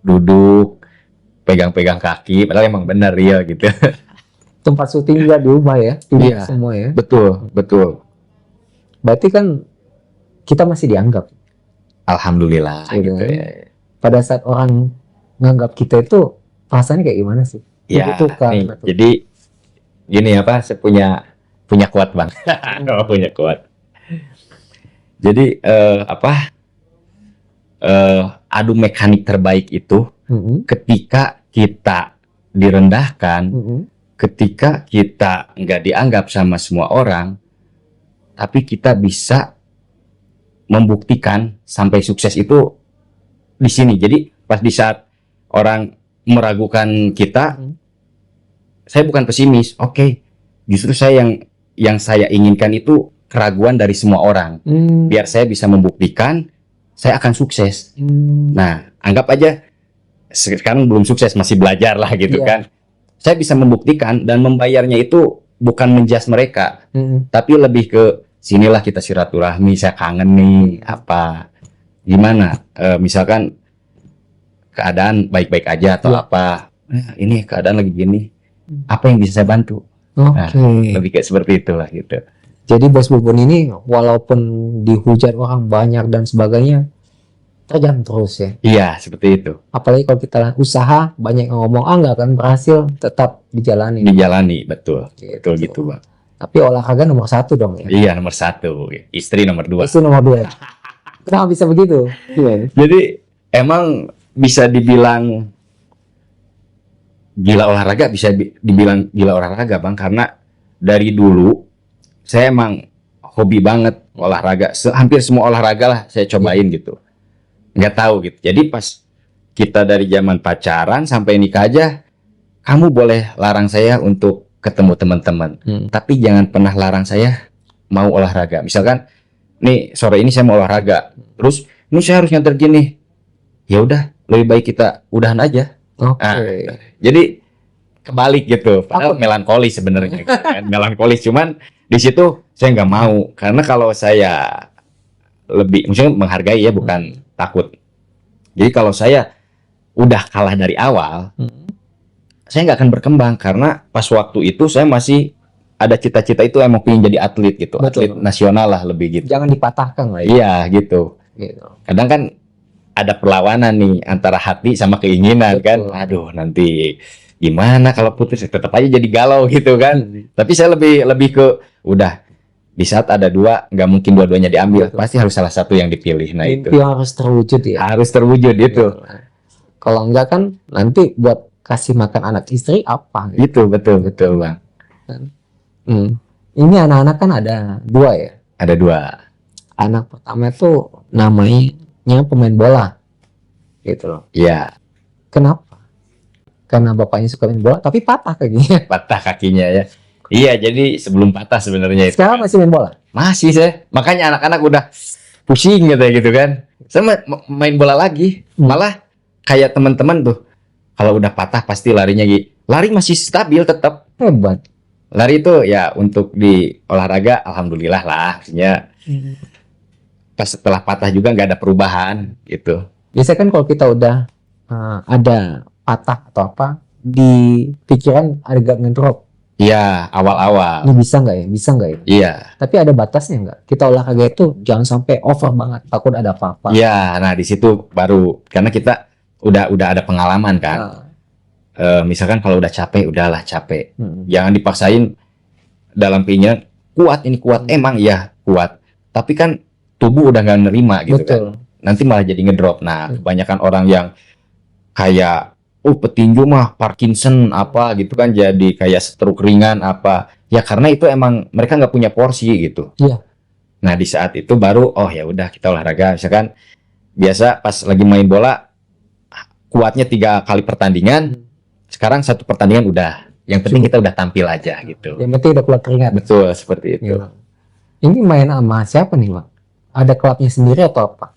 duduk pegang-pegang kaki, padahal emang benar real gitu. Tempat syuting juga diubah ya? Diubah Iya. semua ya? Betul. Berarti kan kita masih dianggap. Alhamdulillah Gitu gitu ya. ya. Pada saat orang nganggap kita itu perasaannya kayak gimana sih? Ya, Dibutuhkan, nih, gitu. jadi gini saya punya kuat bang. Punya kuat. Jadi adu mekanik terbaik itu ketika kita direndahkan, ketika kita nggak dianggap sama semua orang, tapi kita bisa membuktikan sampai sukses itu di sini. Jadi pas di saat orang meragukan kita, saya bukan pesimis. Oke, justru saya yang saya inginkan itu keraguan dari semua orang. Biar saya bisa membuktikan saya akan sukses. Nah, anggap aja sekarang belum sukses, masih belajar lah gitu kan. Saya bisa membuktikan dan membayarnya itu bukan menjas mereka, tapi lebih ke sinilah kita silaturahmi, saya kangen nih apa gimana, misalkan keadaan baik-baik aja atau apa, ini keadaan lagi gini, apa yang bisa saya bantu. Nah, lebih kayak seperti itulah gitu. Jadi Bos Bubun ini walaupun dihujat orang banyak dan sebagainya, terjam terus ya. Iya, seperti itu. Apalagi kalau kita usaha, banyak yang ngomong nggak akan berhasil, tetap dijalani. Betul. Betul gitu bang. Tapi olahraga nomor 1 dong ya. Iya, nomor 1, istri nomor 2. Itu nomor 2. Kenapa bisa begitu? Jadi emang bisa dibilang gila olahraga, bisa dibilang gila olahraga bang, karena dari dulu saya emang hobi banget olahraga, hampir semua olahraga lah saya cobain gitu. Nggak tahu gitu. Jadi pas kita dari zaman pacaran sampai nikah aja, kamu boleh larang saya untuk ketemu teman-teman, tapi jangan pernah larang saya mau olahraga. Misalkan nih sore ini saya mau olahraga, terus ini saya harus nganter gini, ya udah lebih baik kita udahan aja. Jadi kebalik gitu, padahal melankolis sebenarnya gitu kan. Melankolis, cuman di situ saya nggak mau, karena kalau saya lebih maksudnya menghargai ya, bukan takut. Jadi kalau saya udah kalah dari awal, saya nggak akan berkembang, karena pas waktu itu saya masih ada cita-cita itu emang pengen jadi atlet gitu. Betul. Atlet nasional lah lebih gitu. Jangan dipatahkan lah ya. Iya gitu. Kadang kan ada perlawanan nih antara hati sama keinginan. Betul. Kan. Aduh nanti gimana kalau putus, tetap aja jadi galau gitu kan. Tapi saya lebih ke udah di saat ada dua, nggak mungkin dua-duanya diambil. Betul. Pasti harus salah satu yang dipilih. Nah itu harus terwujud ya. Harus terwujud itu. Kalau enggak kan nanti buat kasih makan anak istri apa? Gitu. Betul bang. Ini anak-anak kan ada 2 ya? Ada 2. Anak pertama itu namanya pemain bola, gitu loh. Iya. Kenapa? Karena bapaknya suka main bola, tapi patah kakinya. Patah kakinya ya. Iya, jadi sebelum patah sebenarnya itu. Sekarang masih main bola? Masih saya. Makanya anak-anak udah pusing gitu kan. Saya main bola lagi. Malah kayak teman-teman tuh, kalau udah patah pasti larinya lari masih stabil tetap. Hebat. Lari itu ya untuk di olahraga alhamdulillah lah, maksudnya pas setelah patah juga nggak ada perubahan gitu. Biasanya kan kalau kita udah ada patah atau apa, di pikiran agak ngedrop. Iya, awal-awal. Ini bisa nggak ya? Bisa nggak ya? Iya. Tapi ada batasnya nggak? Kita olahraga itu jangan sampai over banget, takut ada apa-apa. Iya, nah di situ baru, karena kita udah ada pengalaman kan. Misalkan kalau udah capek, udahlah capek. Jangan dipaksain dalam keinginan kuat, ini kuat. Emang ya kuat. Tapi kan tubuh udah nggak nerima gitu. Betul. Kan. nanti malah jadi ngedrop. Nah, kebanyakan orang yang kayak petinju mah Parkinson apa gitu kan, jadi kayak stroke ringan apa. Ya karena itu emang mereka nggak punya porsi gitu. Iya. Nah, di saat itu baru ya udah kita olahraga. Misalkan biasa pas lagi main bola kuatnya 3 kali pertandingan, sekarang 1 pertandingan udah. Yang penting kita udah tampil aja gitu. Yang penting udah keluar keringat. Betul, seperti itu. Iya. Ini main sama siapa nih, Bang? Ada klubnya sendiri atau apa?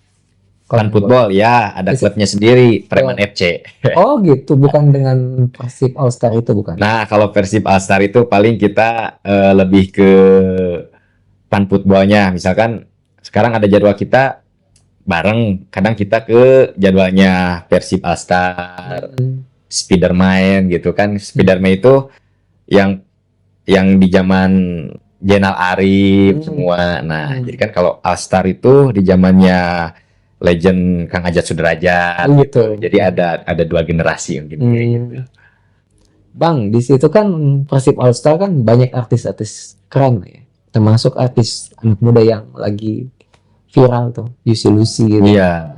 Fun football ya, ada klubnya sendiri, Preman FC. Oh gitu, bukan dengan Persib All Star itu bukan? Nah, kalau Persib All Star itu paling kita lebih ke fun footballnya. Misalkan sekarang ada jadwal kita bareng, kadang kita ke jadwalnya Persib All Star, Spiderman gitu kan. Spiderman itu yang di zaman Jenal Arif semua. Nah, jadi kan kalau All Star itu di zamannya legend Kang Ajat Sudrajat gitu. Jadi ada 2 generasi mungkin kayak gitu. Bang, di situ kan Persib All Star kan banyak artis-artis keren ya. Termasuk artis anak muda yang lagi viral tuh, Juicy Lucy gitu. Iya.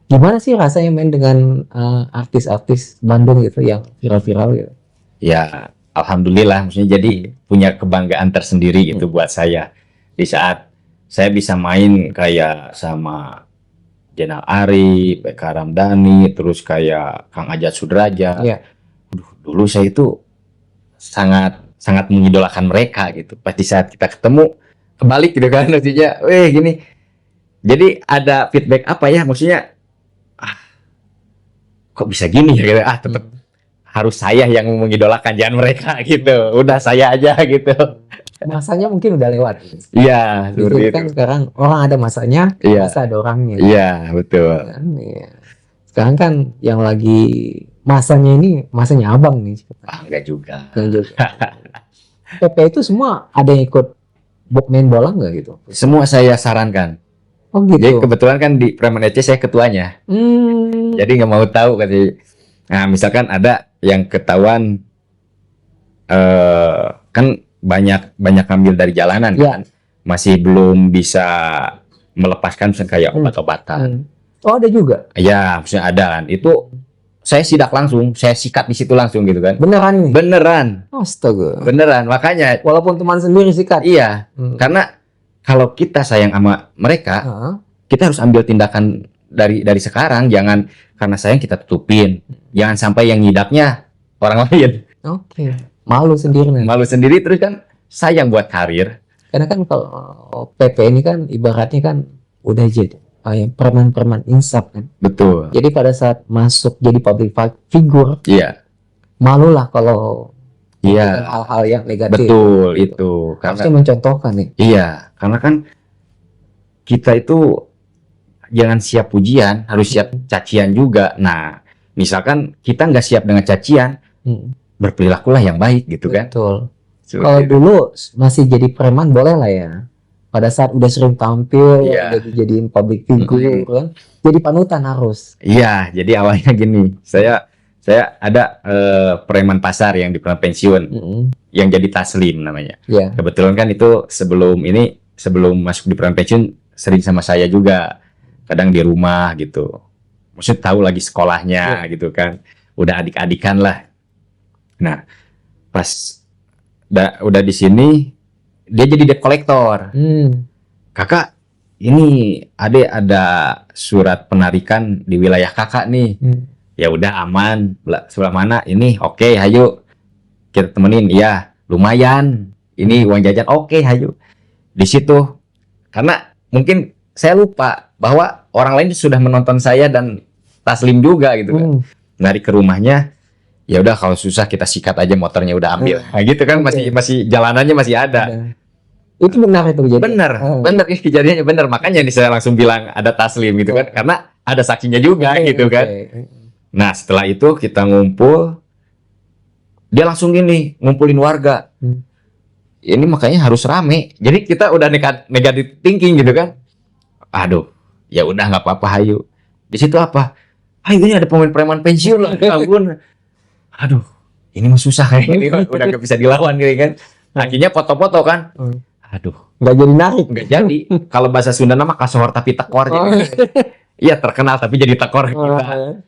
Gimana sih rasanya main dengan artis-artis Bandung gitu yang viral-viral gitu? Ya, alhamdulillah, maksudnya jadi punya kebanggaan tersendiri gitu buat saya. Di saat saya bisa main kayak sama Jenal Arif, Eka Ramdhani, terus kayak Kang Ajat Sudrajat. Iya. Dulu saya itu sangat mengidolakan mereka gitu. Pas di saat kita ketemu, kebalik gitu kan, maksudnya, gini. Jadi ada feedback apa ya, maksudnya, kok bisa gini ya, gitu. Tetap harus saya yang mengidolakan, jangan mereka gitu. Udah saya aja gitu. Masanya mungkin udah lewat. Iya, seperti kan itu. sekarang orang ada masanya, Iya. masa ada orangnya. Iya, betul. Kan, iya. Sekarang kan yang lagi masanya ini masanya abang nih. Enggak juga. PP itu semua ada yang ikut main bola nggak gitu? Semua saya sarankan. Oh Jadi gitu. kebetulan kan di Preman FC saya ketuanya. Jadi nggak mau tahu katanya. Nah, misalkan ada yang ketahuan kan banyak ngambil dari jalanan Iya. kan. Masih belum bisa melepaskan misalnya kayak obat-obatan. Oh ada juga. Ya, maksudnya ada kan. Itu saya sidak langsung, saya sikat di situ langsung gitu kan. Beneran nih. Beneran. Astaga. Beneran. Makanya Walaupun teman sendiri sikat. iya, karena kalau kita sayang sama mereka, kita harus ambil tindakan dari sekarang. Jangan karena sayang kita tutupin. Jangan sampai yang ngidapnya orang lain. Oke. Malu sendiri nih. Malu sendiri terus kan sayang buat karir. Karena kan kalau PP ini kan ibaratnya kan udah jadi perman insaf kan. Betul. Jadi pada saat masuk jadi public figure, Iya. malu lah kalau Iya. hal-hal yang negatif. Betul itu. Harusnya Karena mencontohkan nih. iya, karena kan kita itu jangan siap pujian, harus siap cacian juga. Nah, misalkan kita nggak siap dengan cacian, berperilakulah yang baik gitu kan. Betul. Seperti Kalau itu. dulu masih jadi preman boleh lah ya. Pada saat udah sering tampil, Iya. udah dijadiin public figure kan, jadi panutan harus. Iya, jadi awalnya gini, saya ada preman pasar yang di preman pensiun, yang jadi Taslim namanya. Iya. Kebetulan kan itu sebelum masuk di preman pensiun sering sama saya juga, kadang di rumah gitu. Maksud tahu lagi sekolahnya gitu kan, udah adik-adikan lah. Nah, pas udah di sini dia jadi debt collector. Kakak, ini ada surat penarikan di wilayah kakak nih. Ya udah aman, sebelah mana? Ini oke, hayu kita temenin. Iya, lumayan. Ini uang jajan, oke, hayu. Di situ karena mungkin saya lupa bahwa orang lain sudah menonton saya dan Taslim juga gitu kan. Lari ke rumahnya, ya udah kalau susah kita sikat aja motornya udah ambil. Nah, gitu kan masih jalanannya masih ada. Itu benar itu jadi. Bener kejadiannya bener. Makanya nih saya langsung bilang ada Taslim gitu kan, karena ada saksinya juga gitu kan. Nah setelah itu kita ngumpul, dia langsung gini ngumpulin warga. Ini makanya harus rame. Jadi kita udah negatif thinking gitu kan. Aduh, ya udah nggak apa-apa, hayu. Di situ apa? Hayu ini ada pemain preman pensiun lah, ampun. Aduh, ini mah susah kayak ini, udah nggak bisa dilawan gitu kan. Akhirnya foto-foto kan. Aduh, nggak jadi narik. nggak jadi. Kalau bahasa Sunda nama kasohor tapi tekor. iya terkenal tapi jadi tekor kita.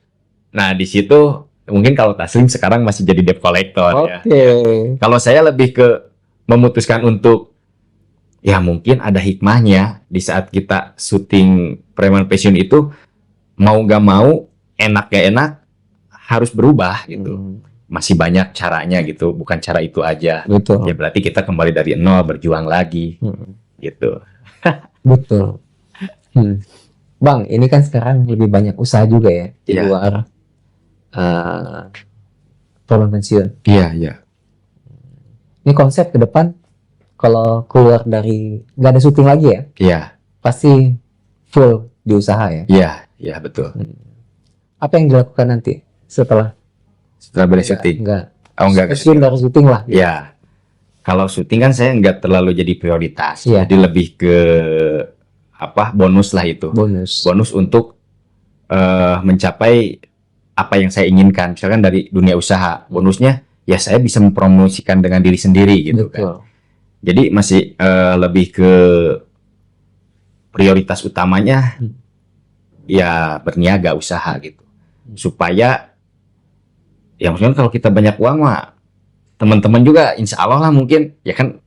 Nah di situ mungkin kalau Taslim sekarang masih jadi debt collector ya. Kalau saya lebih ke memutuskan untuk ya mungkin ada hikmahnya di saat kita syuting Preman Passion itu, mau gak mau, enak gak enak, harus berubah gitu. Masih banyak caranya gitu, bukan cara itu aja. Betul. Ya berarti kita kembali dari nol, berjuang lagi gitu. Betul. Bang, ini kan sekarang lebih banyak usaha juga ya di Iya. luar Preman Pensiun. Iya. Ini konsep ke depan kalau keluar dari nggak ada syuting lagi ya, Iya, pasti full di usaha ya. iya betul. Apa yang dilakukan nanti setelah Setelah beres syuting. Enggak. Oh enggak. Pensiun dari syuting lah. Ya, kalau syuting kan saya nggak terlalu jadi prioritas. Iya. Jadi lebih ke apa, bonus lah itu. Bonus. Bonus untuk mencapai apa yang saya inginkan. Misalkan dari dunia usaha, bonusnya ya saya bisa mempromosikan dengan diri sendiri gitu kan. Betul. Jadi masih lebih ke prioritas utamanya ya berniaga usaha gitu. Supaya ya maksudnya kalau kita banyak uang mah teman-teman juga insya Allah lah mungkin ya kan,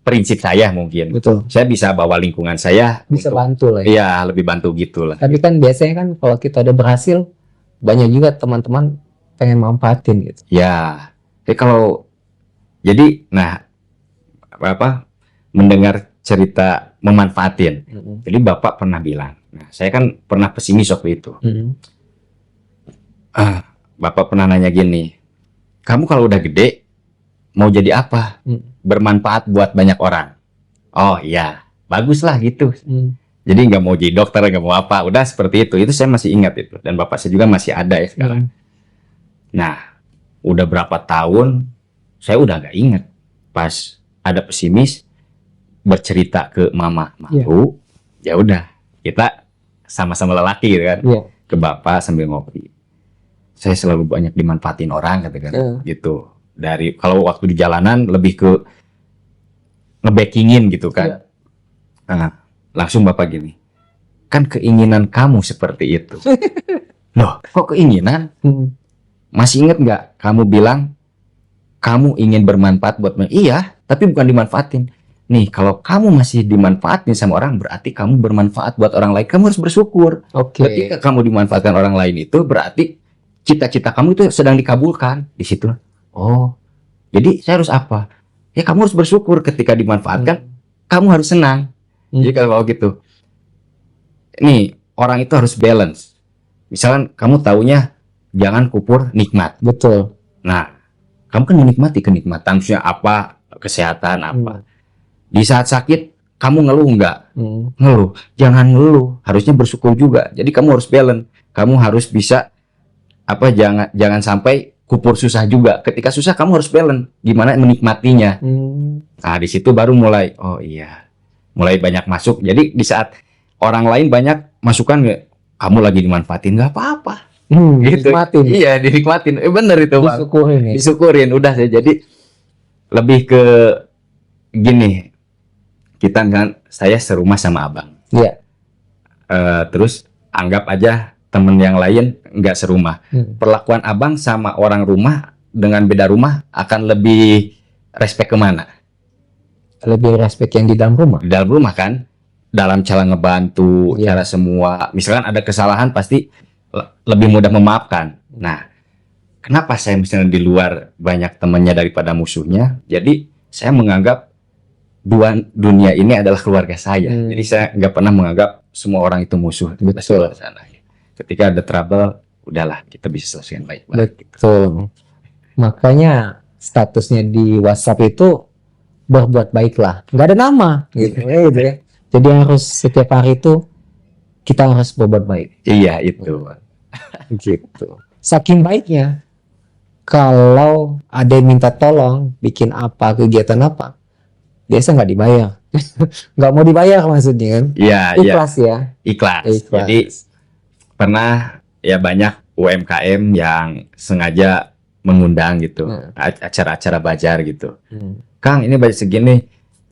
prinsip saya mungkin Betul. saya bisa bawa lingkungan saya Bisa untuk, bantu lah ya. iya lebih bantu gitu lah. Tapi kan biasanya kan kalau kita udah berhasil, banyak juga teman-teman pengen manfaatin gitu. Ya, kalau jadi nah apa mendengar cerita memanfaatin. Jadi Bapak pernah bilang, nah saya kan pernah pesimis waktu itu. Bapak pernah nanya gini, kamu kalau udah gede mau jadi apa? Bermanfaat buat banyak orang. Oh iya, bagus lah gitu. Jadi nggak mau jadi dokter, nggak mau apa, udah seperti itu. Itu saya masih ingat itu. Dan bapak saya juga masih ada ya sekarang. Nah, udah berapa tahun, saya udah nggak ingat. Pas ada pesimis bercerita ke mama, malu, ya udah kita sama-sama lelaki gitu kan, ke bapak sambil ngopi. Saya selalu banyak dimanfaatin orang, katakan gitu. Dari kalau waktu di jalanan lebih ke ngebackingin gitu kan. Nah, langsung bapak gini, kan keinginan kamu seperti itu. Loh, kok keinginan? Masih inget nggak kamu bilang kamu ingin bermanfaat buat mereka? Iya, tapi bukan dimanfaatin. Nih, kalau kamu masih dimanfaatin sama orang, berarti kamu bermanfaat buat orang lain. Kamu harus bersyukur. Ketika kamu dimanfaatkan orang lain itu berarti cita-cita kamu itu sedang dikabulkan di situ. Oh, jadi saya harus apa? Ya kamu harus bersyukur ketika dimanfaatkan. Kamu harus senang. Jadi kalau gitu, nih orang itu harus balance. Misalkan kamu taunya jangan kupur nikmat. Betul. Nah, kamu kan menikmati kenikmatan, maksudnya apa, kesehatan apa. Di saat sakit, kamu ngeluh nggak? Ngeluh. Jangan ngeluh. Harusnya bersyukur juga. Jadi kamu harus balance. Kamu harus bisa apa? Jangan sampai kupur susah juga. Ketika susah, kamu harus balance. Gimana menikmatinya? Nah, di situ baru mulai. Oh iya. Mulai banyak masuk. Jadi di saat orang lain banyak masukan, kamu lagi dimanfaatin, nggak apa-apa. Gitu. Dinikmatin. Iya, dinikmatin. Bener itu, Bang. Disyukurin ya. Disyukurin. Udah saya jadi lebih ke gini. Kita kan, saya serumah sama abang. Iya. Terus anggap aja temen yang lain nggak serumah. Perlakuan abang sama orang rumah dengan beda rumah akan lebih respect kemana? Lebih respect yang di dalam rumah. Di dalam rumah kan, dalam cara ngebantu, cara semua. Misalkan ada kesalahan pasti lebih mudah memaafkan. Nah, kenapa saya misalnya di luar banyak temannya daripada musuhnya? Jadi saya menganggap dunia ini adalah keluarga saya. Jadi saya nggak pernah menganggap semua orang itu musuh. Betul. Ketika ada trouble, udahlah kita bisa selesaikan baik-baik. Betul. Makanya statusnya di WhatsApp itu berbuat baiklah, nggak ada nama gitu ya. Jadi harus setiap hari itu kita harus berbuat baik. Iya itu. Gitu. Saking baiknya, kalau ada yang minta tolong bikin apa, kegiatan apa, biasa nggak dibayar. Nggak mau dibayar maksudnya kan? Iya. Ikhlas ya. Ikhlas. Jadi pernah ya banyak UMKM yang sengaja mengundang gitu, acara-acara bazar gitu. Kang, ini budget segini,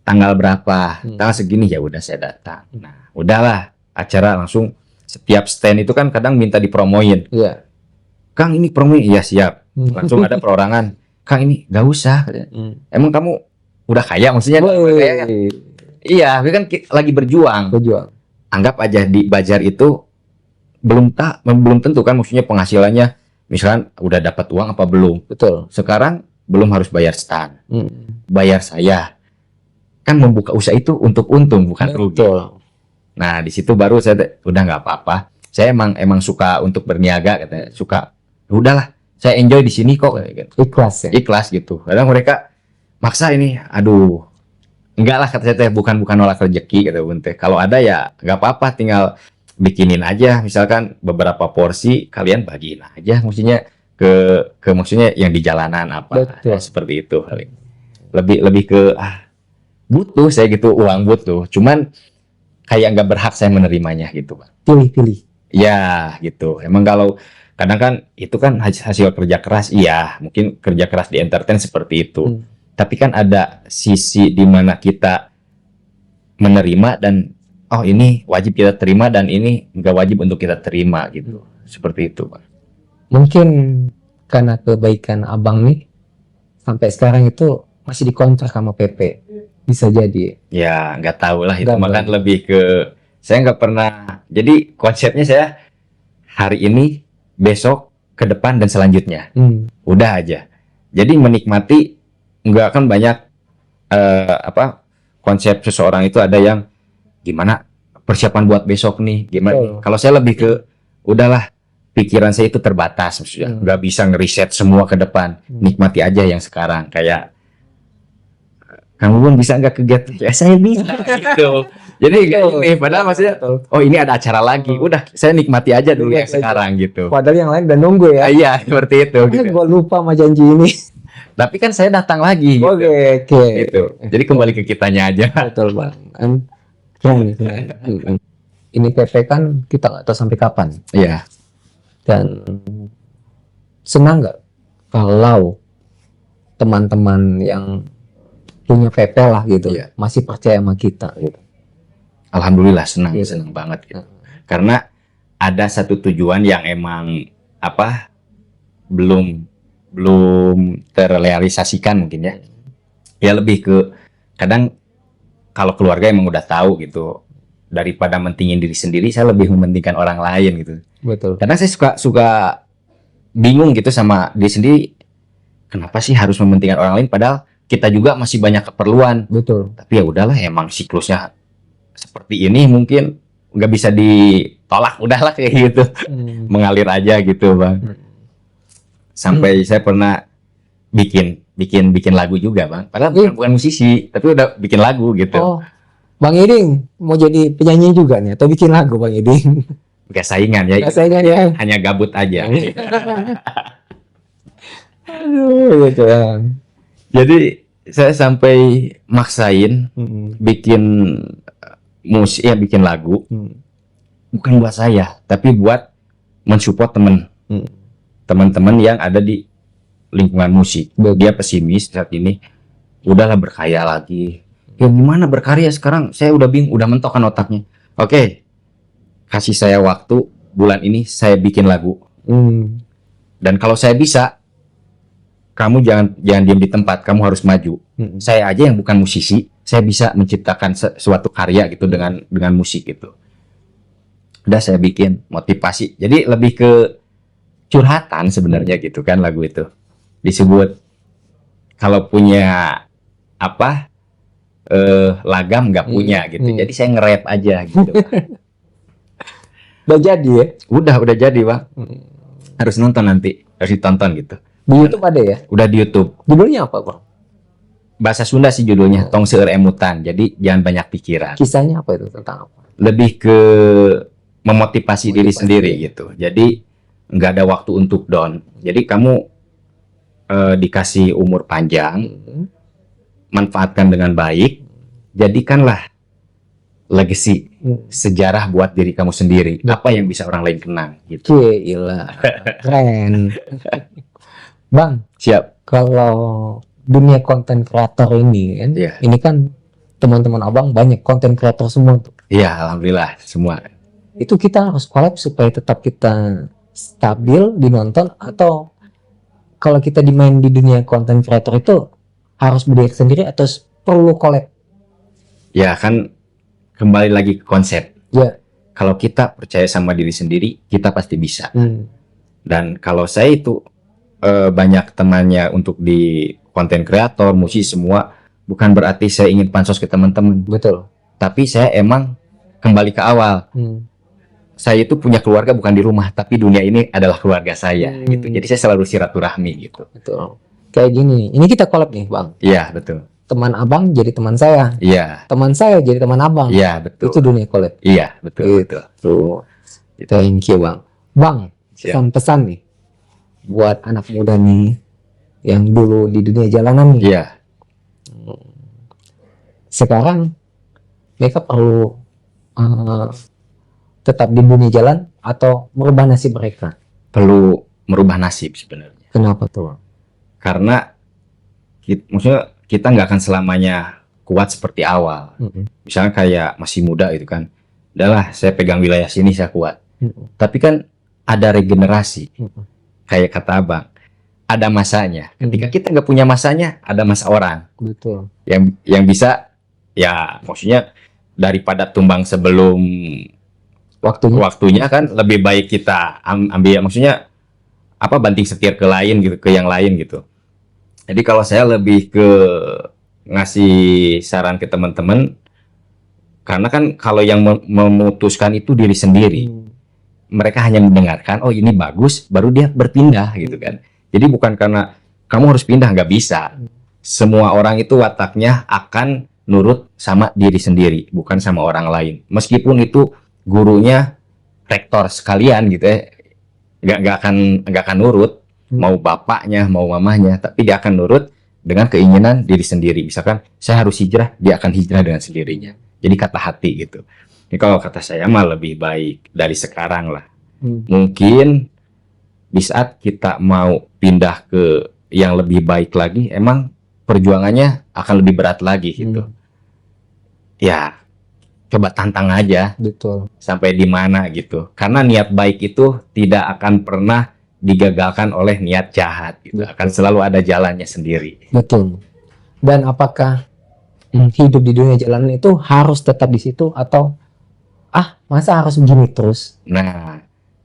tanggal berapa? Tanggal segini, ya udah saya datang. Nah, udahlah, acara langsung setiap stand itu kan kadang minta dipromoin. Iya. Kang ini promoin, iya siap. Langsung ada perorangan. Kang ini gak usah. Emang kamu udah kaya maksudnya? Kaya kan? Iya, tapi kan lagi berjuang. Anggap aja di Bajar itu belum tentu kan, maksudnya penghasilannya misalkan udah dapat uang apa belum. Betul. Sekarang belum harus bayar stand, bayar saya. Kan membuka usaha itu untuk untung bukan rugi. Betul. Nah di situ baru saya udah nggak apa-apa. Saya emang suka untuk berniaga, katanya suka. Udahlah, saya enjoy di sini kok. Ikhlas ya. Ikhlas gitu. Kadang mereka maksa ini, aduh. Enggak lah, kata saya, bukan nolak rezeki kata Bun teh. Kalau ada ya nggak apa-apa, tinggal bikinin aja, misalkan beberapa porsi kalian bagiin aja, maksudnya ke maksudnya yang di jalanan apa. Betul. Seperti itu. Lebih ke butuh saya gitu, uang butuh. Cuman kayak nggak berhak saya menerimanya gitu, Pak. Pilih. Ya gitu. Emang kalau kadang kan itu kan hasil kerja keras, iya, mungkin kerja keras di entertain seperti itu. Tapi kan ada sisi di mana kita menerima dan oh ini wajib kita terima dan ini nggak wajib untuk kita terima gitu. Seperti itu, Pak. Mungkin karena kebaikan abang nih sampai sekarang itu masih dikontrak sama PP. Bisa jadi. Ya nggak tahu lah itu. Nggak Makan tahu. lebih ke saya nggak pernah. Jadi konsepnya saya hari ini, besok, ke depan dan selanjutnya. Udah aja. Jadi menikmati. Nggak kan banyak konsep seseorang itu ada yang gimana persiapan buat besok nih gimana. Kalau saya lebih ke udahlah, pikiran saya itu terbatas maksudnya, nggak bisa ngeriset semua ke depan. Nikmati aja yang sekarang. Kayak kamu pun bisa nggak kegiatan ya saya bisa gitu. Jadi kayak ini padahal maksudnya oh ini ada acara lagi, udah saya nikmati aja dulu yang sekarang gitu. Padahal yang lain udah nunggu ya. Iya seperti itu gitu. Gue lupa sama janji ini. Tapi kan saya datang lagi gitu. Oke. Gitu. Jadi kembali ke kitanya aja. Betul Bang. Keren. Ini PP kan kita nggak tahu sampai kapan. Iya. Dan senang nggak kalau teman-teman yang punya PP lah gitu, Iya. masih percaya sama kita gitu. Alhamdulillah senang, Iya. senang banget gitu. Karena ada satu tujuan yang emang belum terrealisasikan mungkin ya. Ya lebih ke kadang kalau keluarga emang udah tahu gitu, daripada mentingin diri sendiri, saya lebih mementingkan orang lain gitu. Betul. Kadang saya suka bingung gitu sama diri sendiri, kenapa sih harus mementingkan orang lain padahal kita juga masih banyak keperluan. Betul. Tapi ya udahlah, emang siklusnya seperti ini, mungkin nggak bisa ditolak, udahlah kayak gitu. Mengalir aja gitu, Bang. Sampai saya pernah bikin lagu juga, Bang. Padahal bukan musisi, tapi udah bikin lagu gitu. Oh, Bang Eding mau jadi penyanyi juga nih atau bikin lagu Bang Eding? Gak saingan ya. Gak saingan ya. Hanya gabut aja. Aduh, gitu ya. Jadi saya sampai maksain bikin musik ya, bikin lagu. Bukan buat saya, tapi buat mensupport teman-teman yang ada di lingkungan musik. Dia pesimis saat ini, udahlah berkarya lagi. Ya gimana berkarya sekarang? Saya udah bingung, udah mentok kan otaknya. Oke, kasih saya waktu, bulan ini saya bikin lagu. Dan kalau saya bisa, kamu jangan diam di tempat, kamu harus maju. Saya aja yang bukan musisi, saya bisa menciptakan suatu karya gitu dengan musik gitu. Udah saya bikin motivasi. Jadi lebih ke curhatan sebenarnya gitu kan lagu itu. Disebut kalau punya lagam nggak punya gitu. Jadi saya nge-rap aja gitu. Udah jadi ya? Udah jadi, Bang. Harus nonton nanti, harus ditonton gitu. Di YouTube ada ya? Udah di YouTube. Judulnya apa Bang? Bahasa Sunda sih judulnya, Tong Seueur Emutan. Jadi jangan banyak pikiran. Kisahnya apa itu, tentang apa? Lebih ke memotivasi diri sendiri gitu. Jadi nggak ada waktu untuk down. Jadi kamu dikasih umur panjang, manfaatkan dengan baik, jadikanlah legacy, sejarah buat diri kamu sendiri. Apa yang bisa orang lain kenang gitu. Gila, keren. Bang, Siap. kalau dunia konten kreator ini kan, Iya. ini kan teman-teman abang banyak konten kreator semua tuh. Iya, alhamdulillah semua. Itu kita harus collab supaya tetap kita stabil di nonton, atau kalau kita dimain di dunia content creator itu harus berdiri sendiri atau perlu collab? Ya kan kembali lagi ke konsep. Ya. Kalau kita percaya sama diri sendiri, kita pasti bisa. Hmm. Dan kalau saya itu banyak temannya untuk di konten kreator, musisi semua, bukan berarti saya ingin pansos ke teman-teman. Betul. Tapi saya emang kembali ke awal. Saya itu punya keluarga bukan di rumah, tapi dunia ini adalah keluarga saya gitu. Jadi saya selalu silaturahmi gitu. Betul. Kayak gini, ini kita collab nih, Bang. Iya, betul. Teman abang jadi teman saya. Iya. Teman saya jadi teman abang. Iya, betul. Itu dunia collab. Iya, betul, betul. Tuh. Thank you, Bang. Bang, pesan-pesan nih buat anak muda nih yang dulu di dunia jalanan nih. Iya. Sekarang mereka perlu tetap di dunia jalan atau merubah nasib mereka? Perlu merubah nasib sebenarnya. Kenapa tuh? Karena maksudnya kita nggak akan selamanya kuat seperti awal. Misalnya kayak masih muda itu kan, udahlah saya pegang wilayah sini saya kuat. Tapi kan ada regenerasi. Kayak kata abang, ada masanya. Ketika kita nggak punya masanya, ada masa orang. Betul. Yang bisa, ya maksudnya daripada tumbang sebelum waktunya kan lebih baik kita ambil, maksudnya apa, banting setir ke lain gitu, ke yang lain gitu. Jadi kalau saya lebih ke ngasih saran ke teman-teman, karena kan kalau yang memutuskan itu diri sendiri. Mereka hanya mendengarkan, oh ini bagus, baru dia berpindah gitu kan. Jadi bukan karena kamu harus pindah, nggak bisa. Semua orang itu wataknya akan nurut sama diri sendiri, bukan sama orang lain. Meskipun itu gurunya rektor sekalian gitu ya, nggak akan nurut, mau bapaknya, mau mamanya, tapi dia akan nurut dengan keinginan diri sendiri. Misalkan saya harus hijrah, dia akan hijrah dengan sendirinya. Jadi kata hati gitu. Ini kalau kata saya mah lebih baik dari sekarang lah. Mungkin di saat kita mau pindah ke yang lebih baik lagi, emang perjuangannya akan lebih berat lagi gitu. Ya, coba tantang aja. Betul. Sampai di mana gitu. Karena niat baik itu tidak akan pernah digagalkan oleh niat jahat gitu. Akan selalu ada jalannya sendiri. Betul. Dan apakah hidup di dunia jalanan itu harus tetap di situ, atau masa harus begini terus? Nah,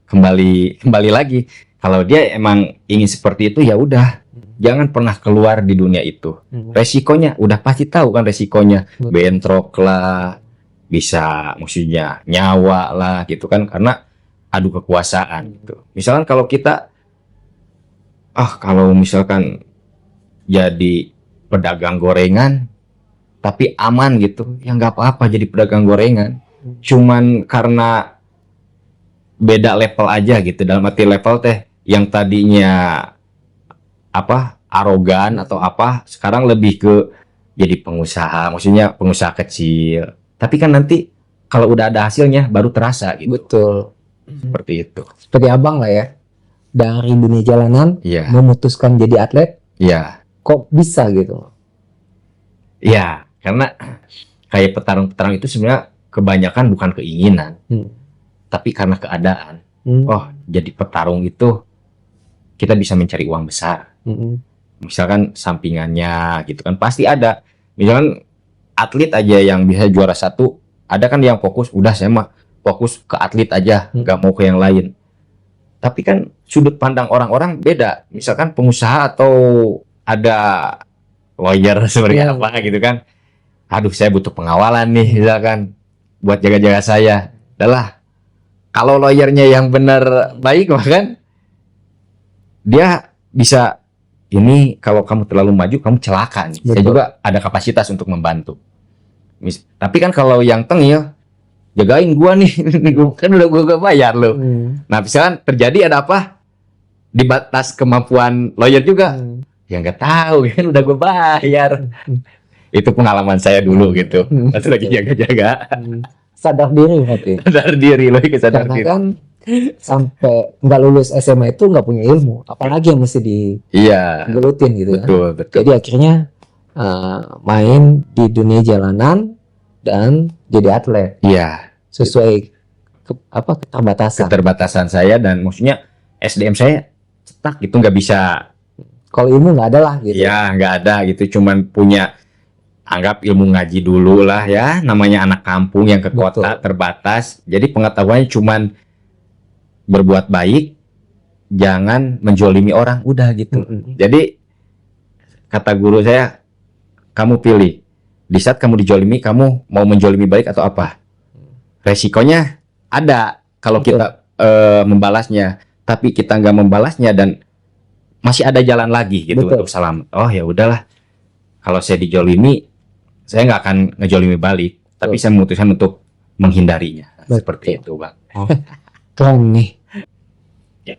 kembali lagi, kalau dia emang ingin seperti itu, ya udah, jangan pernah keluar di dunia itu. Resikonya udah pasti tahu kan, resikonya bentrok lah, bisa maksudnya nyawa lah gitu kan, karena adu kekuasaan gitu. Misalkan kalau kita kalau misalkan jadi pedagang gorengan tapi aman gitu, ya nggak apa-apa jadi pedagang gorengan. Cuman karena beda level aja gitu, dalam arti level teh yang tadinya arogan atau sekarang lebih ke jadi pengusaha, maksudnya pengusaha kecil. Tapi kan nanti kalau udah ada hasilnya baru terasa gitu. Betul. Seperti itu. Seperti abang lah ya, dari dunia jalanan memutuskan jadi atlet. Iya. Kok bisa gitu? Iya, karena kayak petarung-petarung itu sebenarnya kebanyakan bukan keinginan, tapi karena keadaan. Oh, jadi petarung itu kita bisa mencari uang besar. Misalkan sampingannya gitu kan pasti ada. Misalkan atlet aja yang bisa juara 1, ada kan yang fokus, udah saya mah fokus ke atlet aja, nggak mau ke yang lain. Tapi kan sudut pandang orang-orang beda. Misalkan pengusaha atau ada lawyer seperti apa gitu kan. Aduh, saya butuh pengawalan nih misalkan buat jaga-jaga saya. Adalah kalau lawyernya yang benar baik, bahkan dia bisa, ini kalau kamu terlalu maju kamu celaka nih. Saya juga ada kapasitas untuk membantu. Tapi kan kalau yang tengil, jagain gua nih, kan udah gua bayar lo. Nah, misalkan terjadi ada apa di batas kemampuan lawyer juga, ya nggak tahu kan, udah gua bayar. Itu pengalaman saya dulu gitu. Masih lagi jaga-jaga. Sadar diri berarti. Sadar diri loh, sadar karena diri. Kan sampai nggak lulus SMA itu nggak punya ilmu, apalagi yang mesti digelutin gitu. Betul, kan. betul. Jadi akhirnya main di dunia jalanan dan jadi atlet. Iya. Sesuai keterbatasan. saya, dan maksudnya SDM saya cetak gitu, nggak bisa. Kalau ilmu nggak ada lah gitu. Ya nggak ada gitu, cuman punya, anggap ilmu ngaji dulu lah ya, namanya anak kampung yang ke kota Betul. terbatas. Jadi pengetahuannya cuman berbuat baik, jangan menjolimi orang, udah gitu. Jadi kata guru saya, kamu pilih, di saat kamu dijolimi, kamu mau menjolimi baik atau apa. Resikonya ada kalau Betul. kita membalasnya, tapi kita nggak membalasnya dan masih ada jalan lagi gitu Betul. untuk salam. Oh ya udahlah, kalau saya dijolimi, saya nggak akan ngejolimi balik, tapi Betul. saya memutuskan untuk menghindarinya. Betul. Seperti itu, Bang. Keren nih. Ya.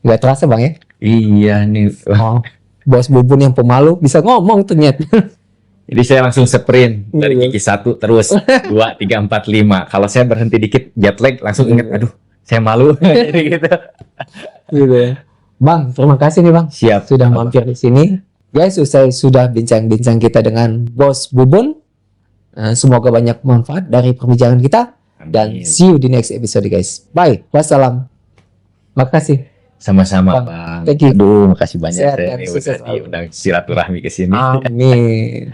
Nggak terasa Bang ya? Iya nih. Oh, Bos Bubun yang pemalu bisa ngomong ternyata. Jadi saya langsung sprint dari Iya. gigi 1 terus 2, 3, 4, 5. Kalau saya berhenti dikit jet lag, langsung ingat, aduh, saya malu. Jadi gitu. Gitu ya. Bang, terima kasih nih Bang. Siap. Sudah mampir di sini. Guys, usai sudah bincang-bincang kita dengan Bos Bubun. Semoga banyak manfaat dari perbincangan kita. Dan Amin. see you di next episode guys. Bye. Wassalam. Makasih. Sama-sama, Bang. Bang. Thank you. Aduh, makasih banyak Sehat saya dan nih sukses udah selalu. diundang silaturahmi ke sini. Amin.